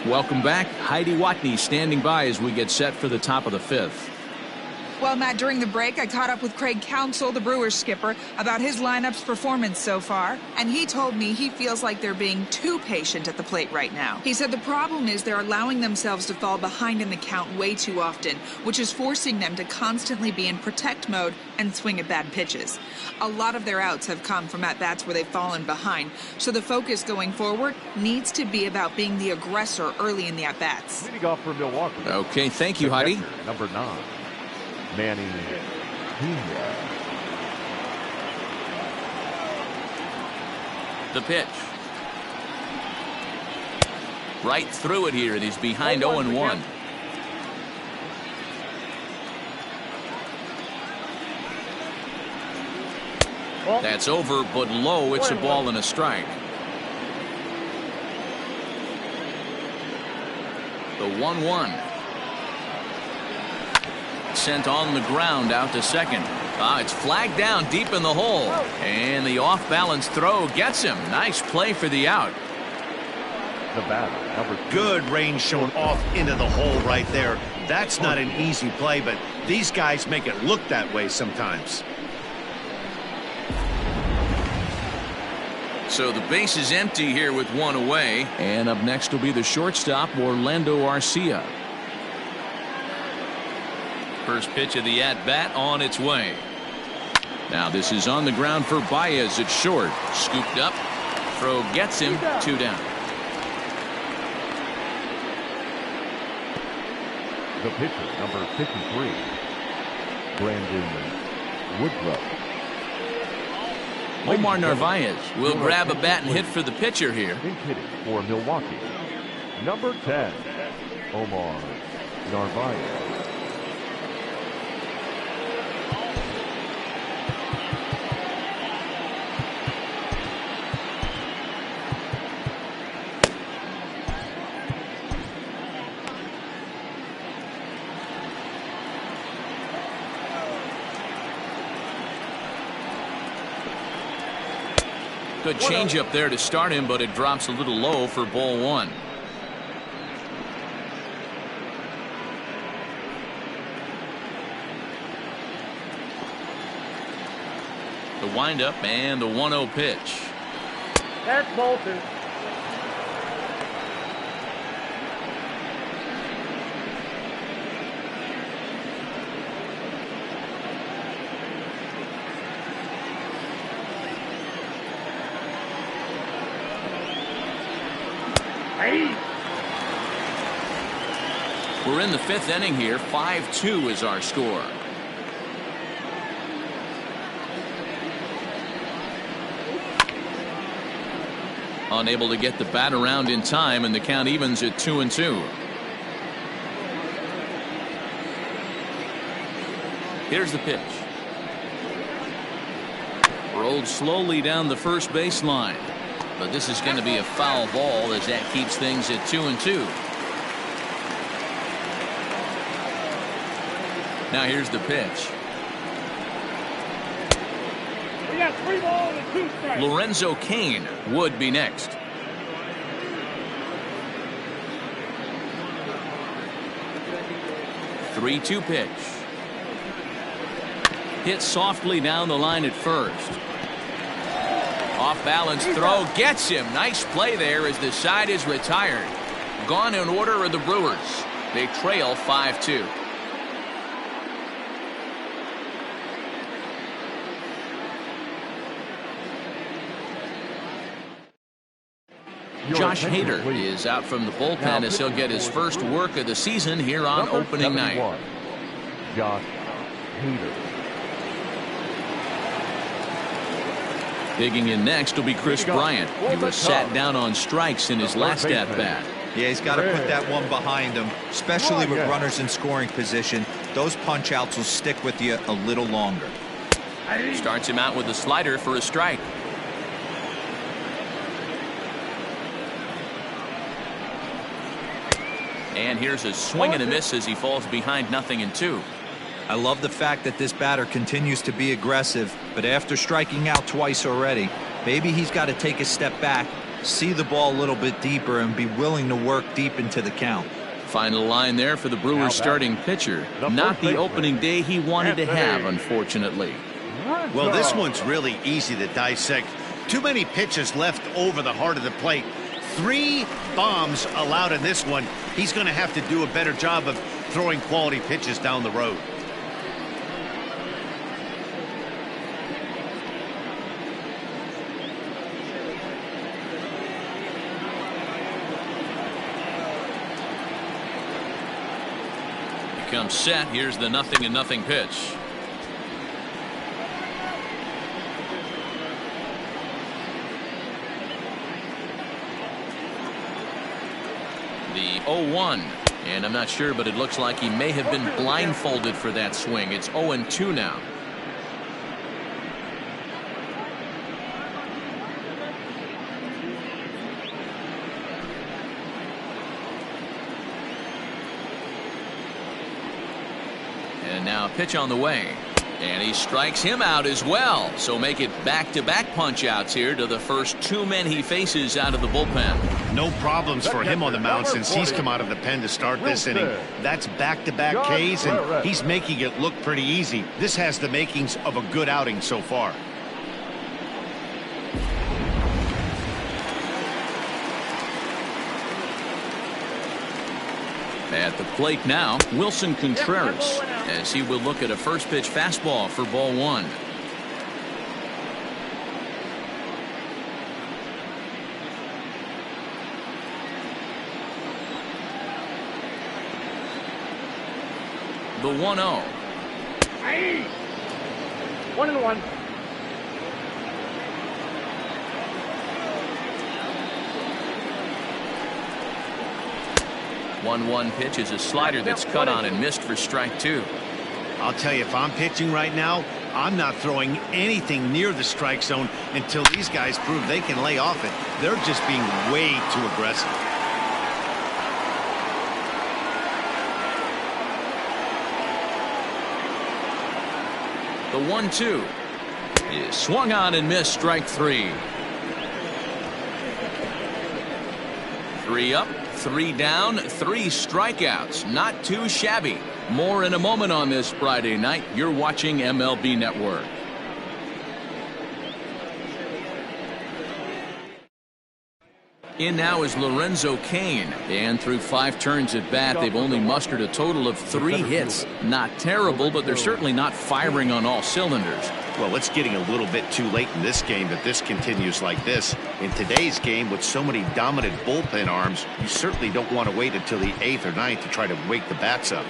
Welcome back. Heidi Watney standing by as we get set for the top of the 5th.
Well, Matt, during the break, I caught up with Craig Counsell, the Brewers skipper, about his lineup's performance so far, and he told me he feels like they're being too patient at the plate right now. He said the problem is they're allowing themselves to fall behind in the count way too often, which is forcing them to constantly be in protect mode and swing at bad pitches. A lot of their outs have come from at-bats where they've fallen behind, so the focus going forward needs to be about being the aggressor early in the at-bats.
Leading off for Milwaukee.
Okay, thank you, Heidi.
Number 9. Manny Pena.
The pitch. Right through it here, and he's behind 0-1. That's over, but low. It's a ball and a strike. The 1-1. Sent on the ground out to second. It's flagged down deep in the hole. And the off-balance throw gets him. Nice play for the out.
The batter, number 2.
Good range shown off into the hole right there. That's not an easy play, but these guys make it look that way sometimes.
So the base is empty here with 1 away. And up next will be the shortstop, Orlando Arcia. First pitch of the at-bat on its way. Now this is on the ground for Baez. It's short. Scooped up. Throw gets him. 2 down.
The pitcher, number 53, Brandon Woodruff.
Omar Narvaez will grab a bat and hit for the pitcher here.
Hitting for Milwaukee, number 10, Omar Narvaez.
Good changeup there to start him, but it drops a little low for ball 1. The windup and the 1-0 pitch.
That's Bolton.
We're in the 5th inning here. 5-2 is our score. Unable to get the bat around in time, and the count evens at 2-2. Here's the pitch. Rolled slowly down the first baseline. But this is going to be a foul ball as that keeps things at 2-2. Now here's the pitch.
We got 3 balls and 2 strikes.
Lorenzo Cain would be next. Three-2 pitch. Hit softly down the line at first. Off balance throw gets him. Nice play there as the side is retired. Gone in order are the Brewers. They trail 5-2. Josh Hader is out from the bullpen as he'll get his first work of the season here on opening night.
Josh Hader.
Digging in next will be Chris Bryant. He was sat down on strikes in his last at-bat.
Yeah, he's got to put that one behind him, especially with runners in scoring position. Those punch-outs will stick with you a little longer.
Starts him out with a slider for a strike. And here's a swing and a miss as he falls behind 0-2.
I love the fact that this batter continues to be aggressive, but after striking out twice already, maybe he's got to take a step back, see the ball a little bit deeper, and be willing to work deep into the count.
Final line there for the Brewers starting pitcher. Not the opening day he wanted to have, unfortunately.
Well, this one's really easy to dissect. Too many pitches left over the heart of the plate. 3 bombs allowed in this one. He's going to have to do a better job of throwing quality pitches down the road.
Comes set. Here's the 0-0 pitch. The 0-1, and I'm not sure, but it looks like he may have been blindfolded for that swing. It's 0-2 now. And now a pitch on the way. And he strikes him out as well. So make it back-to-back punch-outs here to the first 2 men he faces out of the bullpen.
No problems for him on the mound since he's come out of the pen to start this inning. That's back-to-back Ks, and he's making it look pretty easy. This has the makings of a good outing so far.
At the plate now, Wilson Contreras, as he will look at a first pitch fastball for ball 1. The 1-0.
Aye. 1-1.
1-1 pitch is a slider that's cut on and missed for strike 2.
I'll tell you, if I'm pitching right now, I'm not throwing anything near the strike zone until these guys prove they can lay off it. They're just being way too aggressive.
The 1-2 is swung on and missed, strike 3. 3 up, 3 down, 3 strikeouts. Not too shabby. More in a moment on this Friday night. You're watching MLB Network. In now is Lorenzo Cain, and through 5 turns at bat, they've only mustered a total of 3 hits. Not terrible, but they're certainly not firing on all cylinders.
Well, it's getting a little bit too late in this game that this continues like this. In today's game, with so many dominant bullpen arms, you certainly don't want to wait until the 8th or 9th to try to wake the bats up.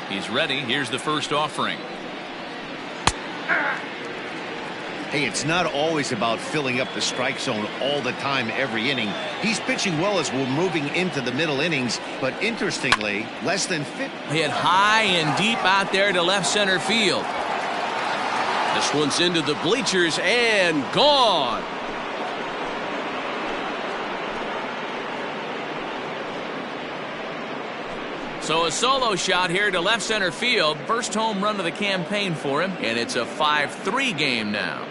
He's ready. Here's the first offering.
Hey, it's not always about filling up the strike zone all the time, every inning. He's pitching well as we're moving into the middle innings, but interestingly, less than 50.
Hit high and deep out there to left center field. This one's into the bleachers and gone. So a solo shot here to left center field. First home run of the campaign for him, and it's a 5-3 game now.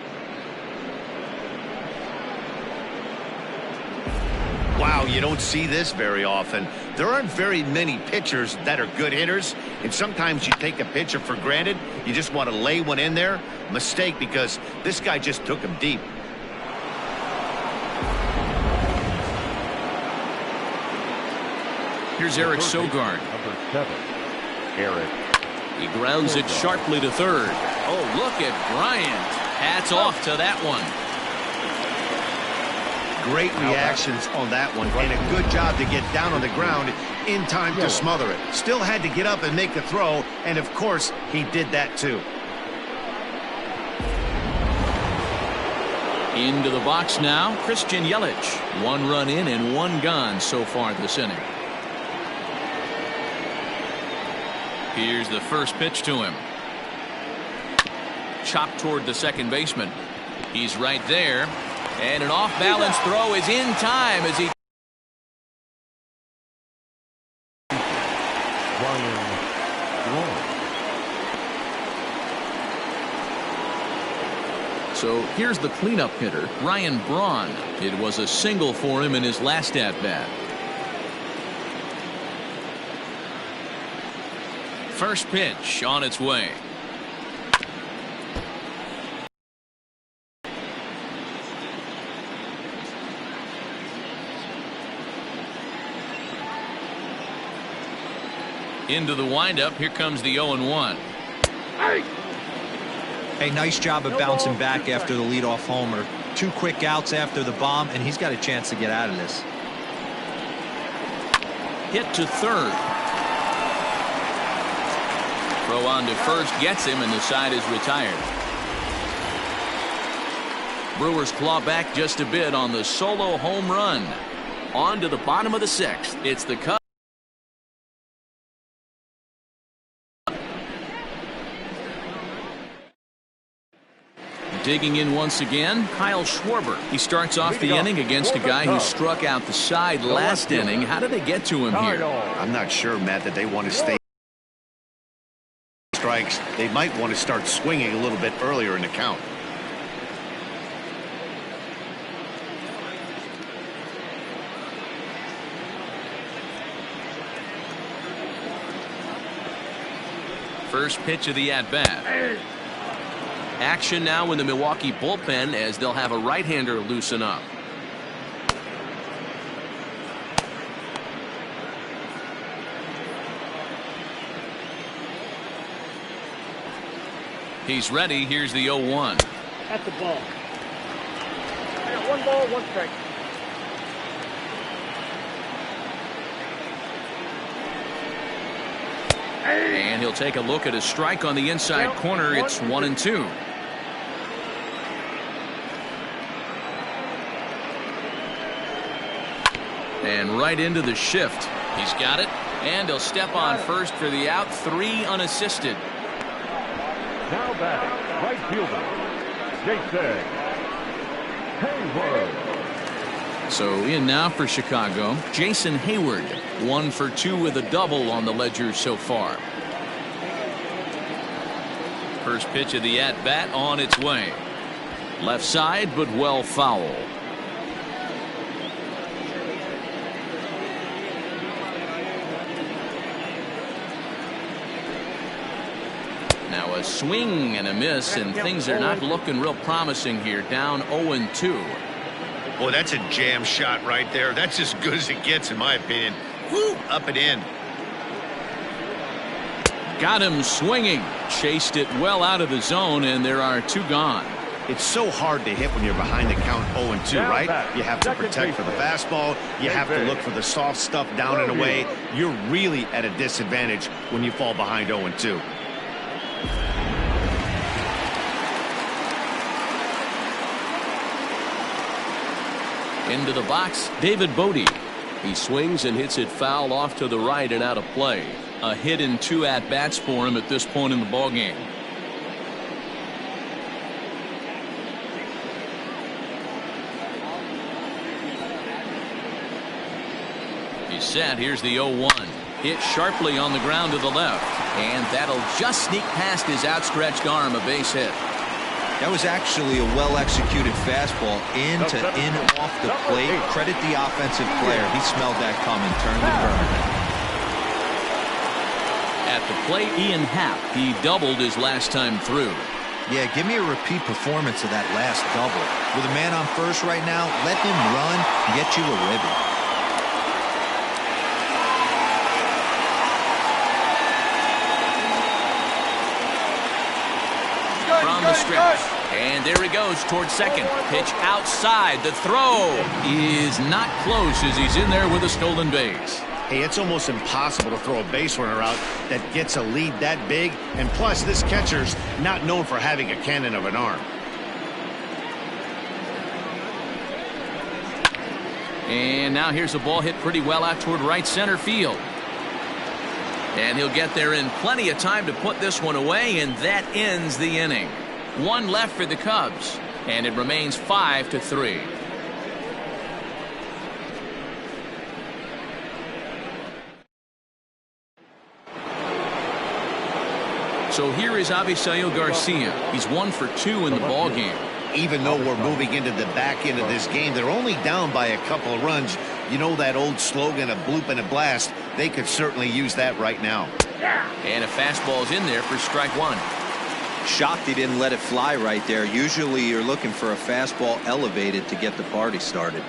Wow, you don't see this very often. There aren't very many pitchers that are good hitters, and sometimes you take a pitcher for granted. You just want to lay one in there. Mistake, because this guy just took him deep.
Here's Eric Sogard.
Number 7, Eric.
He grounds it sharply to third. Oh, look at Bryant. Hats off to that one.
Great reactions on that one, and a good job to get down on the ground in time to smother it. Still had to get up and make the throw, and of course, he did that too.
Into the box now, Christian Yelich. 1 run in and 1 gone so far this inning. Here's the first pitch to him. Chopped toward the second baseman. He's right there. And an off-balance throw is in time as he... So here's the cleanup hitter, Ryan Braun. It was a single for him in his last at-bat. First pitch on its way. Into the windup. Here comes the 0-1.
Hey, nice job of bouncing back after the leadoff homer. 2 quick outs after the bomb, and he's got a chance to get out of this.
Hit to third. Throw on to first gets him, and the side is retired. Brewers claw back just a bit on the solo home run. On to the bottom of the 6th. It's the Cubs. Digging in once again, Kyle Schwarber. He starts off the inning against a guy who struck out the side last inning. How did they get to him here?
I'm not sure, Matt, that they want to stay strikes. They might want to start swinging a little bit earlier in the count.
First pitch of the at-bat. Action now in the Milwaukee bullpen as they'll have a right-hander loosen up. He's ready. Here's the 0-1.
That's the ball. I got 1 ball, 1 strike.
And he'll take a look at a strike on the inside corner. It's 1-2. And right into the shift. He's got it. And he'll step on first for the out. 3 unassisted.
Now batting, right fielder, Jason Hayward.
So in now for Chicago, Jason Hayward. 1 for 2 with a double on the ledger so far. First pitch of the at-bat on its way. Left side, but well foul. Now a swing and a miss, and things are not looking real promising here. Down 0-2.
Boy, that's a jam shot right there. That's as good as it gets, in my opinion. Woo, up and in.
Got him swinging. Chased it well out of the zone, and there are 2 gone.
It's so hard to hit when you're behind the count 0-2, right? You have to protect for the fastball. You have to look for the soft stuff down and away. You're really at a disadvantage when you fall behind 0-2.
Into the box, David Bodie. He swings and hits it foul off to the right and out of play. A hit in 2 at-bats for him at this point in the ballgame. He's set. Here's the 0-1. Hit sharply on the ground to the left. And that'll just sneak past his outstretched arm, a base hit.
That was actually a well-executed fastball in off the plate. Credit the offensive player. He smelled that coming, turned and burned.
At the plate, Ian Happ. He doubled his last time through.
Yeah, give me a repeat performance of that last double. With a man on first right now, let him run and get you a ribby.
From the stretch. And there he goes towards second. Pitch outside. The throw is not close as he's in there with a stolen base.
Hey, it's almost impossible to throw a base runner out that gets a lead that big. And plus, this catcher's not known for having a cannon of an arm.
And now here's a ball hit pretty well out toward right center field. And he'll get there in plenty of time to put this one away, and that ends the inning. 1 left for the Cubs, and it remains 5-3. So here is Avisail Garcia. He's 1 for 2 in the ballgame.
Even though we're moving into the back end of this game, they're only down by a couple of runs. You know that old slogan, a bloop and a blast? They could certainly use that right now.
And a fastball's in there for strike 1.
Shocked he didn't let it fly right there. Usually you're looking for a fastball elevated to get the party started.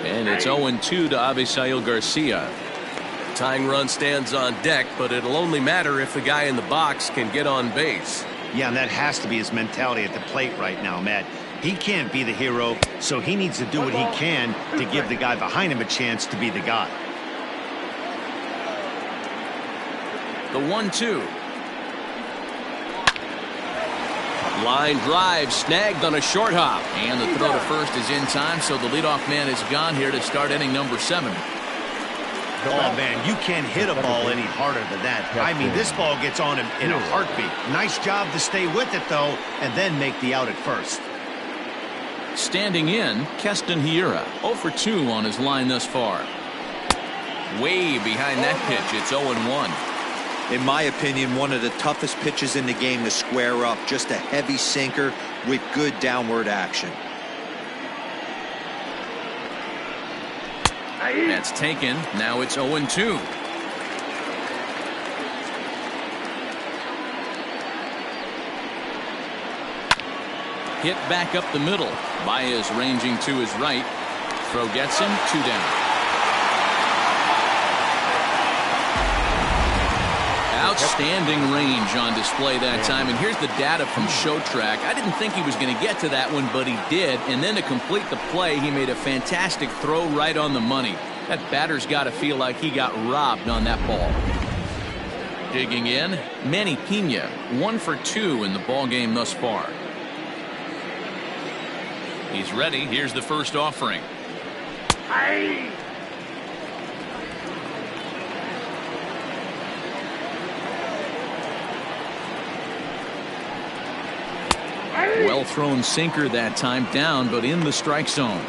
And it's 0-2 to Avisail Garcia.
Tying run stands on deck, but it'll only matter if the guy in the box can get on base.
Yeah, and that has to be his mentality at the plate right now, Matt. He can't be the hero, so he needs to do what he can to give the guy behind him a chance to be the guy.
The 1-2. Line drive snagged on a short hop. And the throw to first is in time, so the leadoff man is gone here to start inning number 7.
Oh, man, you can't hit a ball any harder than that. I mean, this ball gets on him in a heartbeat. Nice job to stay with it, though, and then make the out at first.
Standing in, Keston Hiura, 0 for 2 on his line thus far. Way behind that pitch, it's 0-1.
In my opinion, one of the toughest pitches in the game to square up. Just a heavy sinker with good downward action.
That's taken. Now it's 0-2. Hit back up the middle. Baez ranging to his right. Throw gets him. 2 down. Outstanding range on display that time. And here's the data from ShowTrack. I didn't think he was going to get to that one, but he did. And then to complete the play, he made a fantastic throw right on the money. That batter's got to feel like he got robbed on that ball. Digging in, Manny Pena, 1 for 2 in the ball game thus far. He's ready. Here's the first offering. Well thrown sinker that time, down but in the strike zone.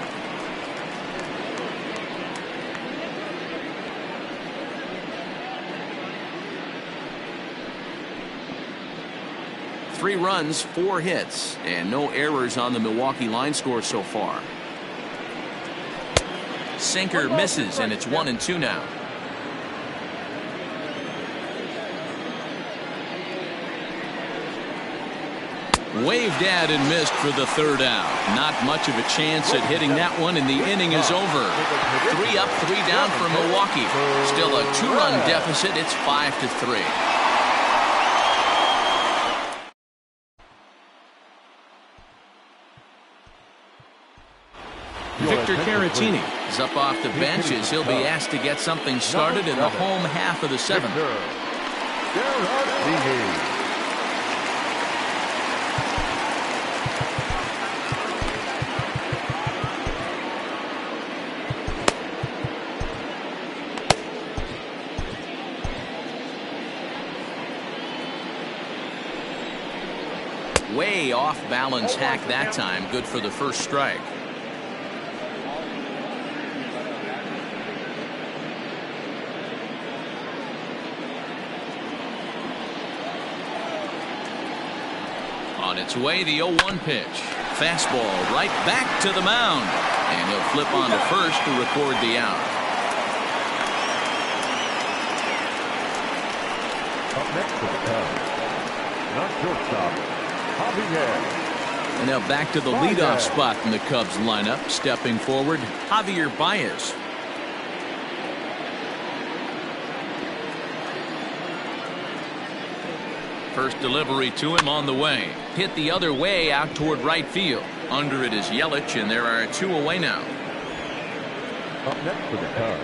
Three runs, 4 hits, and no errors on the Milwaukee line score so far. Sinker misses, and it's 1-2 now. Waved at and missed for the 3rd out. Not much of a chance at hitting that one, and the inning is over. 3 up, 3 down for Milwaukee. Still a 2-run deficit. It's 5-3. Victor Caratini is up off the bench as he'll be asked to get something started in the home half of the 7th. Way off balance hack that time. Good for the first strike. On its way, the 0-1 pitch. Fastball right back to the mound. And he'll flip on to first to record the out.
Up next to the Cubs, not shortstop, Javier.
And now back to the leadoff spot in the Cubs lineup. Stepping forward, Javier Baez. First delivery to him on the way. Hit the other way out toward right field. Under it is Yelich, and there are 2 away now.
Up next for the Cubs,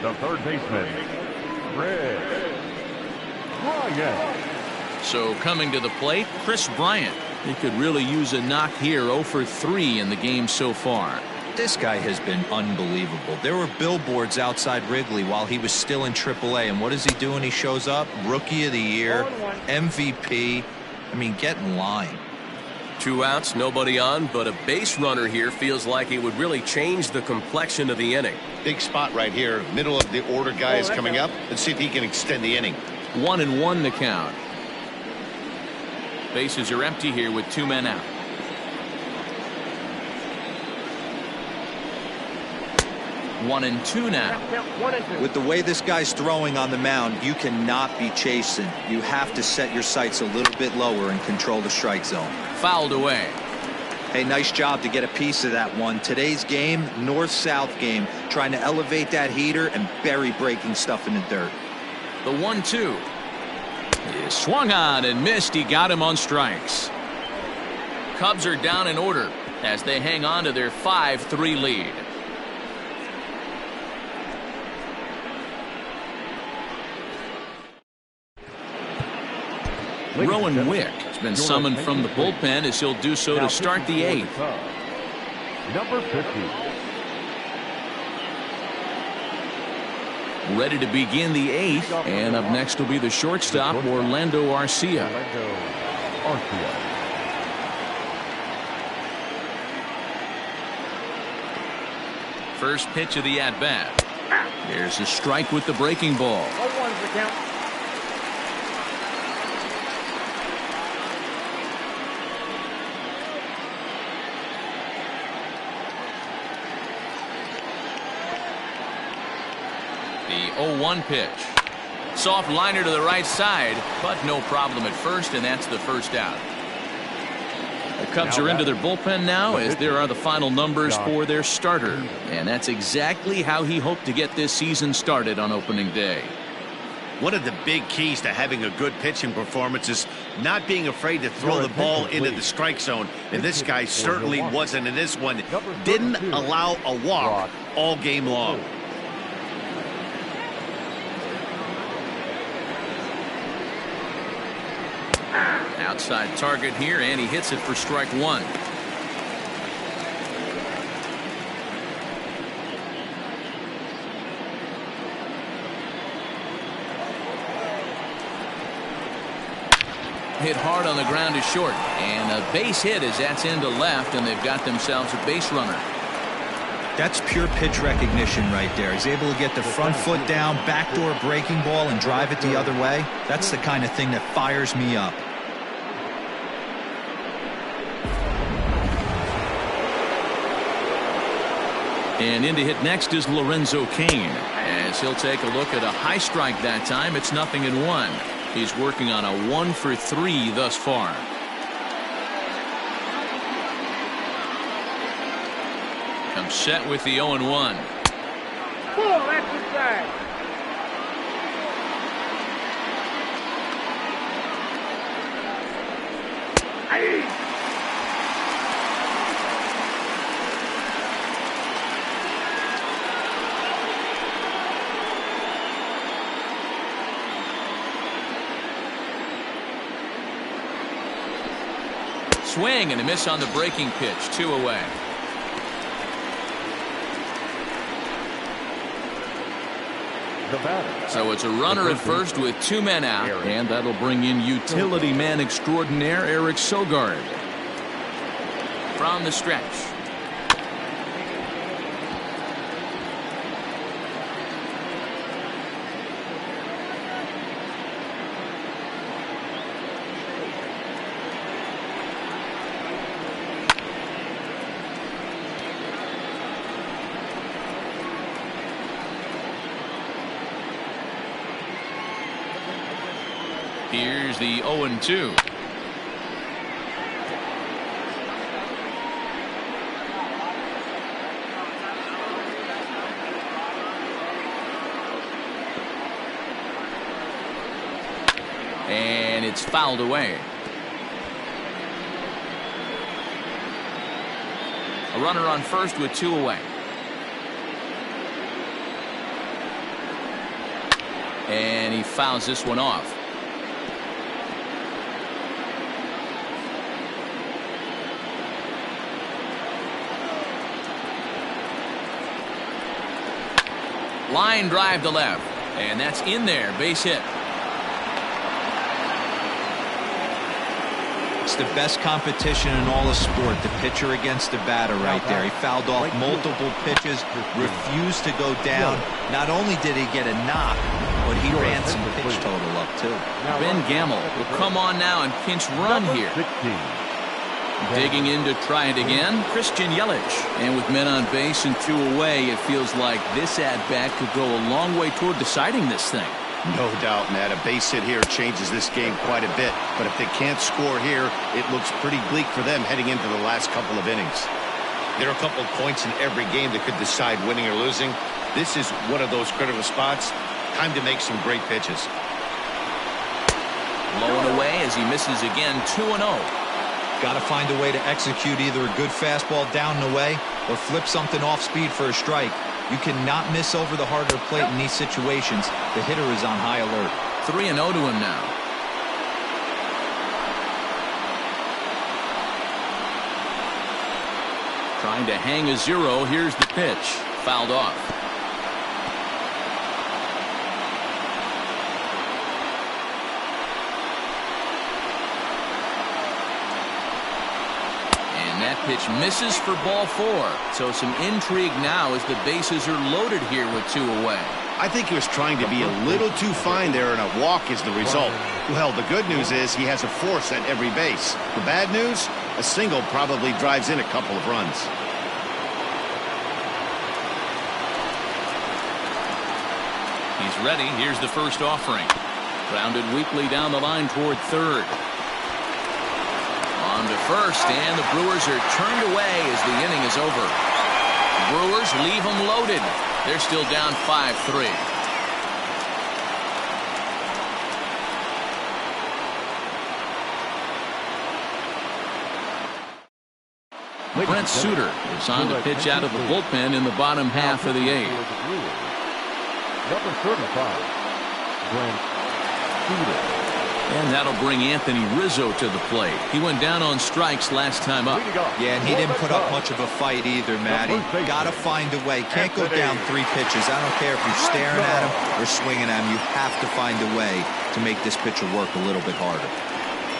the third baseman, Bryant.
So coming to the plate, Chris Bryant. He could really use a knock here. 0 for 3 in the game so far.
This guy has been unbelievable. There were billboards outside Wrigley while he was still in AAA, and what does he do when he shows up? Rookie of the Year, MVP. I mean, get in line.
2 outs, nobody on, but a base runner here feels like it would really change the complexion of the inning.
Big spot right here. Middle of the order guy is coming up. Let's see if he can extend the inning.
1-1 the count. Bases are empty here with 2 men out. 1-2 now.
With the way this guy's throwing on the mound, you cannot be chasing. You have to set your sights a little bit lower and control the strike zone.
Fouled away.
Hey, nice job to get a piece of that one. Today's game, north-south game, trying to elevate that heater and bury breaking stuff in the dirt.
The 1-2 is swung on and missed. He got him on strikes. Cubs are down in order as they hang on to their 5-3 lead. Rowan Wick has been summoned from the bullpen as he'll do so to start the 8th.
Number 50.
Ready to begin the 8th, and up next will be the shortstop, Orlando Arcia. First pitch of the at-bat. There's a strike with the breaking ball.
0-1's the count.
The 0-1 pitch. Soft liner to the right side, but no problem at first, and that's the first out. The Cubs are into their bullpen now as there are the final numbers for their starter. And that's exactly how he hoped to get this season started on opening day.
One of the big keys to having a good pitching performance is not being afraid to throw the ball into the strike zone. And this guy certainly wasn't in this one. Didn't allow a walk all game long.
Outside target here, and he hits it for strike one. Hit hard on the ground is short, and a base hit as that's into left, and they've got themselves a base runner.
That's pure pitch recognition right there. He's able to get the front foot down, backdoor breaking ball, and drive it the other way. That's the kind of thing that fires me up.
And in to hit next is Lorenzo Cain, as he'll take a look at a high strike that time. It's 0-1. He's working on a 1-for-3 thus far. Comes set with the 0-1.
Pull, exercise. Hey.
Swing and a miss on the breaking pitch. 2 away. So it's a runner at first with 2 men out, and that'll bring in utility man extraordinaire Eric Sogard. From the stretch. Here's the 0-2. And it's fouled away. A runner on first with 2 away. And he fouls this one off. Line drive to left, and that's in there. Base hit.
It's the best competition in all of sport, the pitcher against the batter right there. He fouled off multiple pitches, refused to go down. Not only did he get a knock, but he ran some pitch total up too.
Ben Gamble will come on now and pinch run here. Digging in to try it again, Christian Yelich. And with men on base and 2 away, it feels like this at-bat could go a long way toward deciding this thing.
No doubt, Matt. A base hit here changes this game quite a bit. But if they can't score here, it looks pretty bleak for them heading into the last couple of innings. There are a couple of points in every game that could decide winning or losing. This is one of those critical spots. Time to make some great pitches.
Low and away as he misses again. 2-0.
Got to find a way to execute either a good fastball down and away or flip something off speed for a strike. You cannot miss over the harder plate in these situations. The hitter is on high alert.
3-0 to him now. Trying to hang a 0. Here's the pitch. Fouled off. That pitch misses for ball 4. So some intrigue now as the bases are loaded here with 2 away.
I think he was trying to be a little too fine there, and a walk is the result. Well, the good news is he has a force at every base. The bad news, a single probably drives in a couple of runs.
He's ready. Here's the first offering. Grounded weakly down the line toward third. On to first, and the Brewers are turned away as the inning is over. Brewers leave them loaded. They're still down 5-3. Brent Suter is on to pitch out of the bullpen in the bottom half of the 8th.
Number 35, Brent Suter.
And that'll bring Anthony Rizzo to the plate. He went down on strikes last time up.
Yeah, and he didn't put up much of a fight either, Matty. Got to find a way. Can't go down 3 pitches. I don't care if you're staring at him or swinging at him. You have to find a way to make this pitcher work a little bit harder.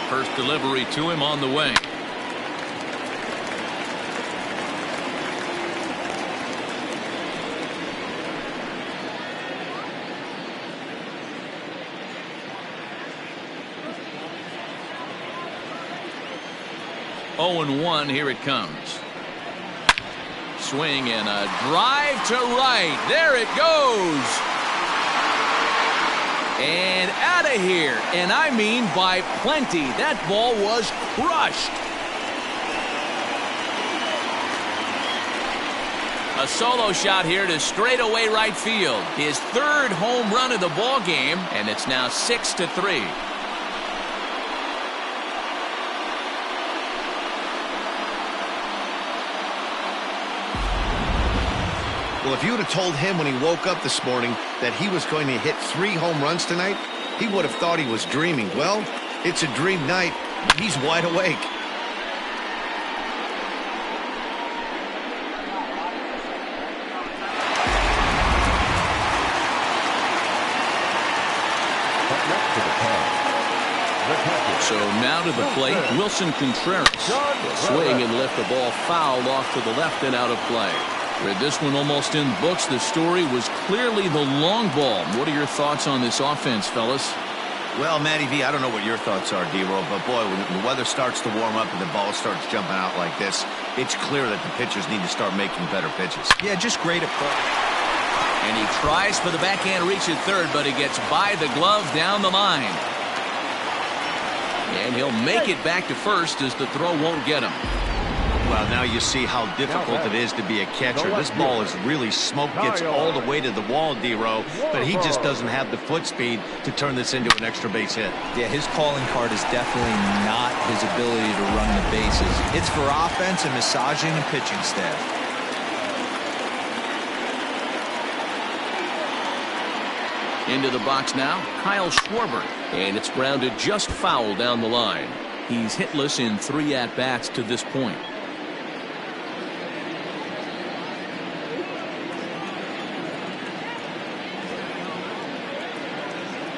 First delivery to him on the way. Oh, 0-1, here it comes. Swing and a drive to right. There it goes. And out of here. And I mean by plenty. That ball was crushed. A solo shot here to straightaway right field. His 3rd home run of the ball game, and it's now 6-3.
Well, if you would have told him when he woke up this morning that he was going to hit 3 home runs tonight, he would have thought he was dreaming. Well, it's a dream night. He's wide awake.
So now to the plate, Wilson Contreras will swing and lift the ball foul off to the left and out of play. With this one almost in books, the story was clearly the long ball. What are your thoughts on this offense, fellas?
Well, Matty V, I don't know what your thoughts are, D-Roll, but boy, when the weather starts to warm up and the ball starts jumping out like this, it's clear that the pitchers need to start making better pitches.
Yeah, just great approach.
And he tries for the backhand reach at third, but he gets by the glove down the line. And he'll make it back to first as the throw won't get him.
Well, now you see how difficult it is to be a catcher. This ball is really smoked, gets all the way to the wall, D-Row, but he just doesn't have the foot speed to turn this into an extra base hit.
Yeah, his calling card is definitely not his ability to run the bases. It's for offense and massaging the pitching staff.
Into the box now, Kyle Schwarber, and it's grounded just foul down the line. He's hitless in 3 at-bats to this point.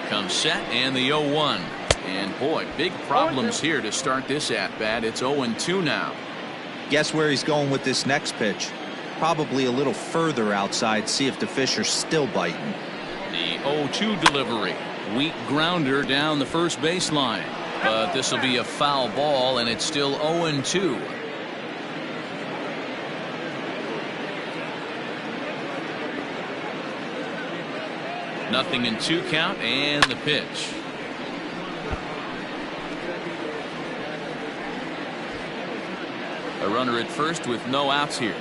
Comes set and the 0-1. And boy, big problems here to start this at-bat. It's 0-2 now.
Guess where he's going with this next pitch? Probably a little further outside, see if the fish are still biting.
The 0-2 delivery. Weak grounder down the first baseline. But this will be a foul ball, and it's still 0-2. Nothing in 2 count, and the pitch. A runner at first with no outs here.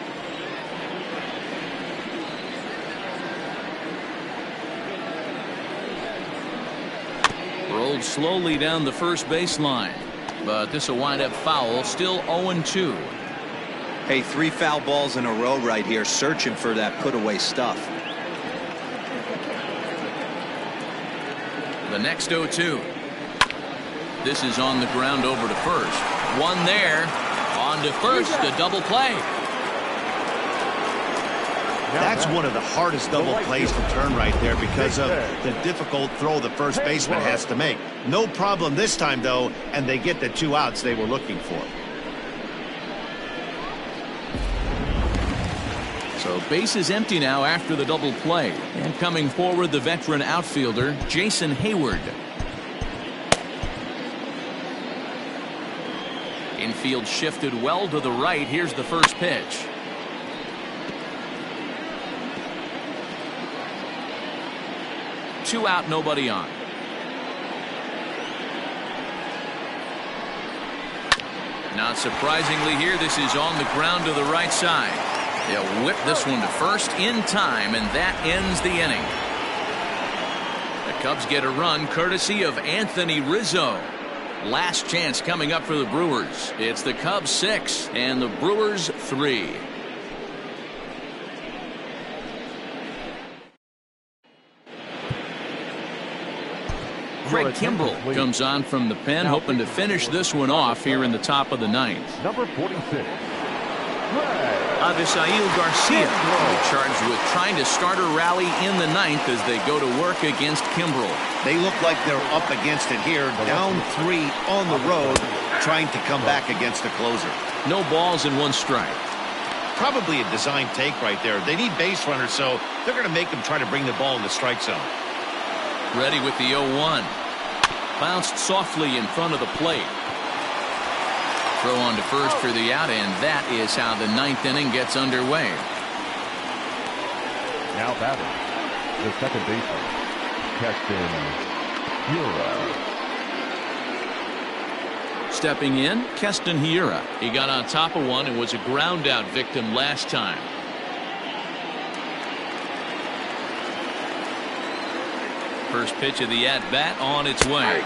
Rolled slowly down the first baseline, but this will wind up foul, still 0-2.
Hey, 3 foul balls in a row right here, searching for that put-away stuff.
The next 0-2. This is on the ground over to first. One there. On to first, the double play.
That's one of the hardest double plays to turn right there because of the difficult throw the first baseman has to make. No problem this time, though, and they get the 2 outs they were looking for.
So base is empty now after the double play. And coming forward, the veteran outfielder, Jason Hayward. Infield shifted well to the right. Here's the first pitch. Two out, nobody on. Not surprisingly here, this is on the ground to the right side. They'll whip this one to first in time, and that ends the inning. The Cubs get a run courtesy of Anthony Rizzo. Last chance coming up for the Brewers. It's the Cubs 6 and the Brewers 3. Craig Kimbrell comes on from the pen, hoping to finish this one off here in the top of the ninth.
Number 46.
Avisail Garcia will be charged with trying to start a rally in the ninth as they go to work against Kimbrell.
They look like they're up against it here, down 3 on the road, trying to come back against the closer.
No balls and 1 strike.
Probably a design take right there. They need base runners, so they're going to make them try to bring the ball in the strike zone.
Ready with the 0-1. Bounced softly in front of the plate. Throw on to first for the out, and that is how the ninth inning gets underway.
Now batting, the second baseman, Keston Hiura.
Stepping in, Keston Hiura. He got on top of one and was a ground out victim last time. First pitch of the at-bat on its way.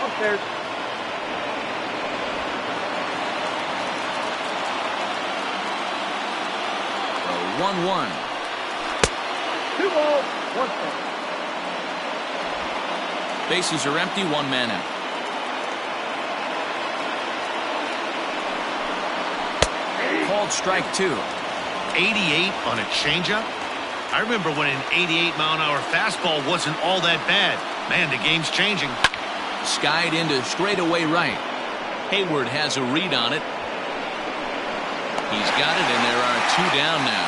Upstairs.
1-1.
2 balls, 1 strike.
Bases are empty, 1 man out. Called strike 2.
88 on a changeup? I remember when an 88-mile-an-hour fastball wasn't all that bad. Man, the game's changing.
Skied into straightaway right. Hayward has a read on it. He's got it, and there are 2 down now.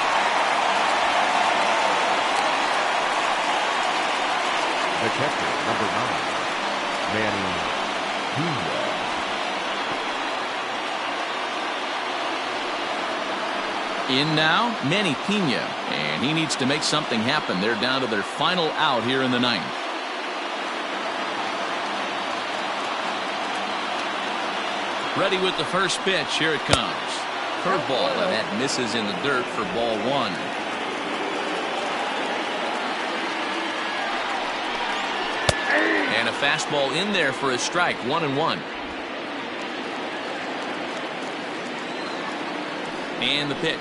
The catcher, number 9, Manny Pena.
In now, Manny Pena, and he needs to make something happen. They're down to their final out here in the ninth. Ready with the first pitch. Here it comes. Curveball, and that misses in the dirt for ball 1. And a fastball in there for a strike. 1-1. And the pitch.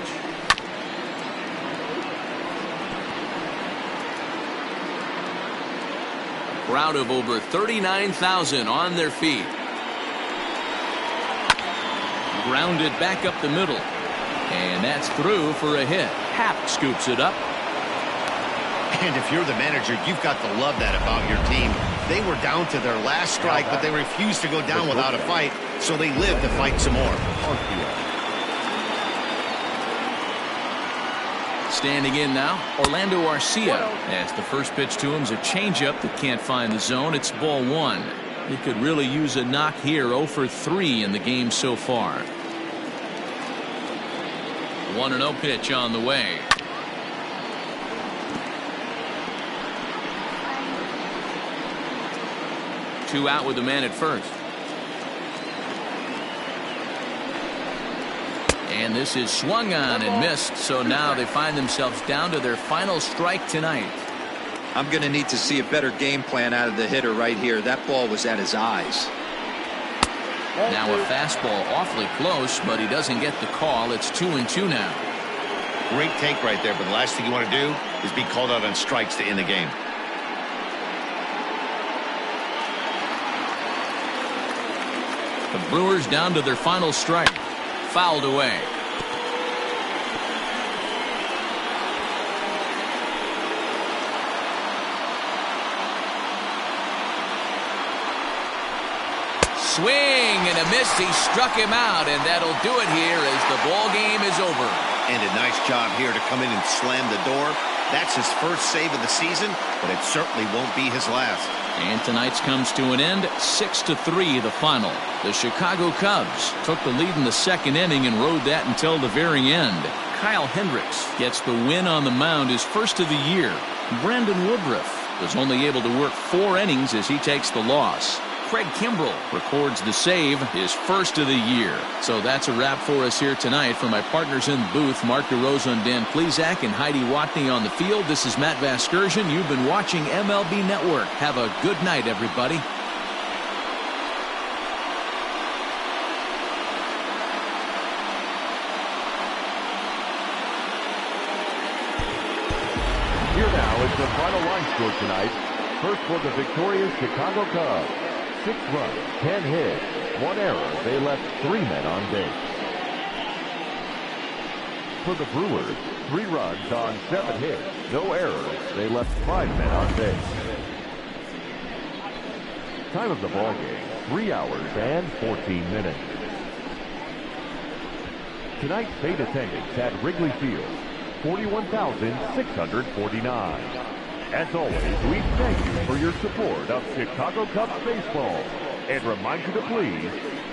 Crowd of over 39,000 on their feet. Grounded back up the middle. And that's through for a hit. Happ scoops it up.
And if you're the manager, you've got to love that about your team. They were down to their last strike, but they refused to go down without a fight, so they lived to fight some more.
Standing in now, Orlando Arcia. As the first pitch to him is a changeup that can't find the zone. It's ball 1. He could really use a knock here. 0 for 3 in the game so far. 1-0 pitch on the way. Two out with the man at first. And this is swung on and missed, so now they find themselves down to their final strike tonight.
I'm going to need to see a better game plan out of the hitter right here. That ball was at his eyes.
Now a fastball awfully close, but he doesn't get the call. It's 2-2 now.
Great take right there, but the last thing you want to do is be called out on strikes to end the game.
The Brewers down to their final strike. Fouled away. Swing and a miss. He struck him out, and that'll do it here as the ball game is over.
And a nice job here to come in and slam the door. That's his first save of the season, but it certainly won't be his last.
And tonight's comes to an end. 6-3 the final. The Chicago Cubs took the lead in the second inning and rode that until the very end. Kyle Hendricks gets the win on the mound, his first of the year. Brandon Woodruff was only able to work 4 innings as he takes the loss. Craig Kimbrell records the save, his first of the year. So that's a wrap for us here tonight. For my partners in the booth, Mark DeRosa and Dan Plesac, and Heidi Watney on the field, this is Matt Vasgersian. You've been watching MLB Network. Have a good night, everybody.
the final line score tonight. First for the victorious Chicago Cubs. 6 runs, 10 hits, 1 error. They left 3 men on base. For the Brewers, 3 runs on 7 hits, no errors. They left 5 men on base. Time of the ball game, 3 hours and 14 minutes. Tonight's paid attendance at Wrigley Field, 41,649. As always, we thank you for your support of Chicago Cubs baseball and remind you to please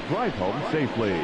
drive home safely.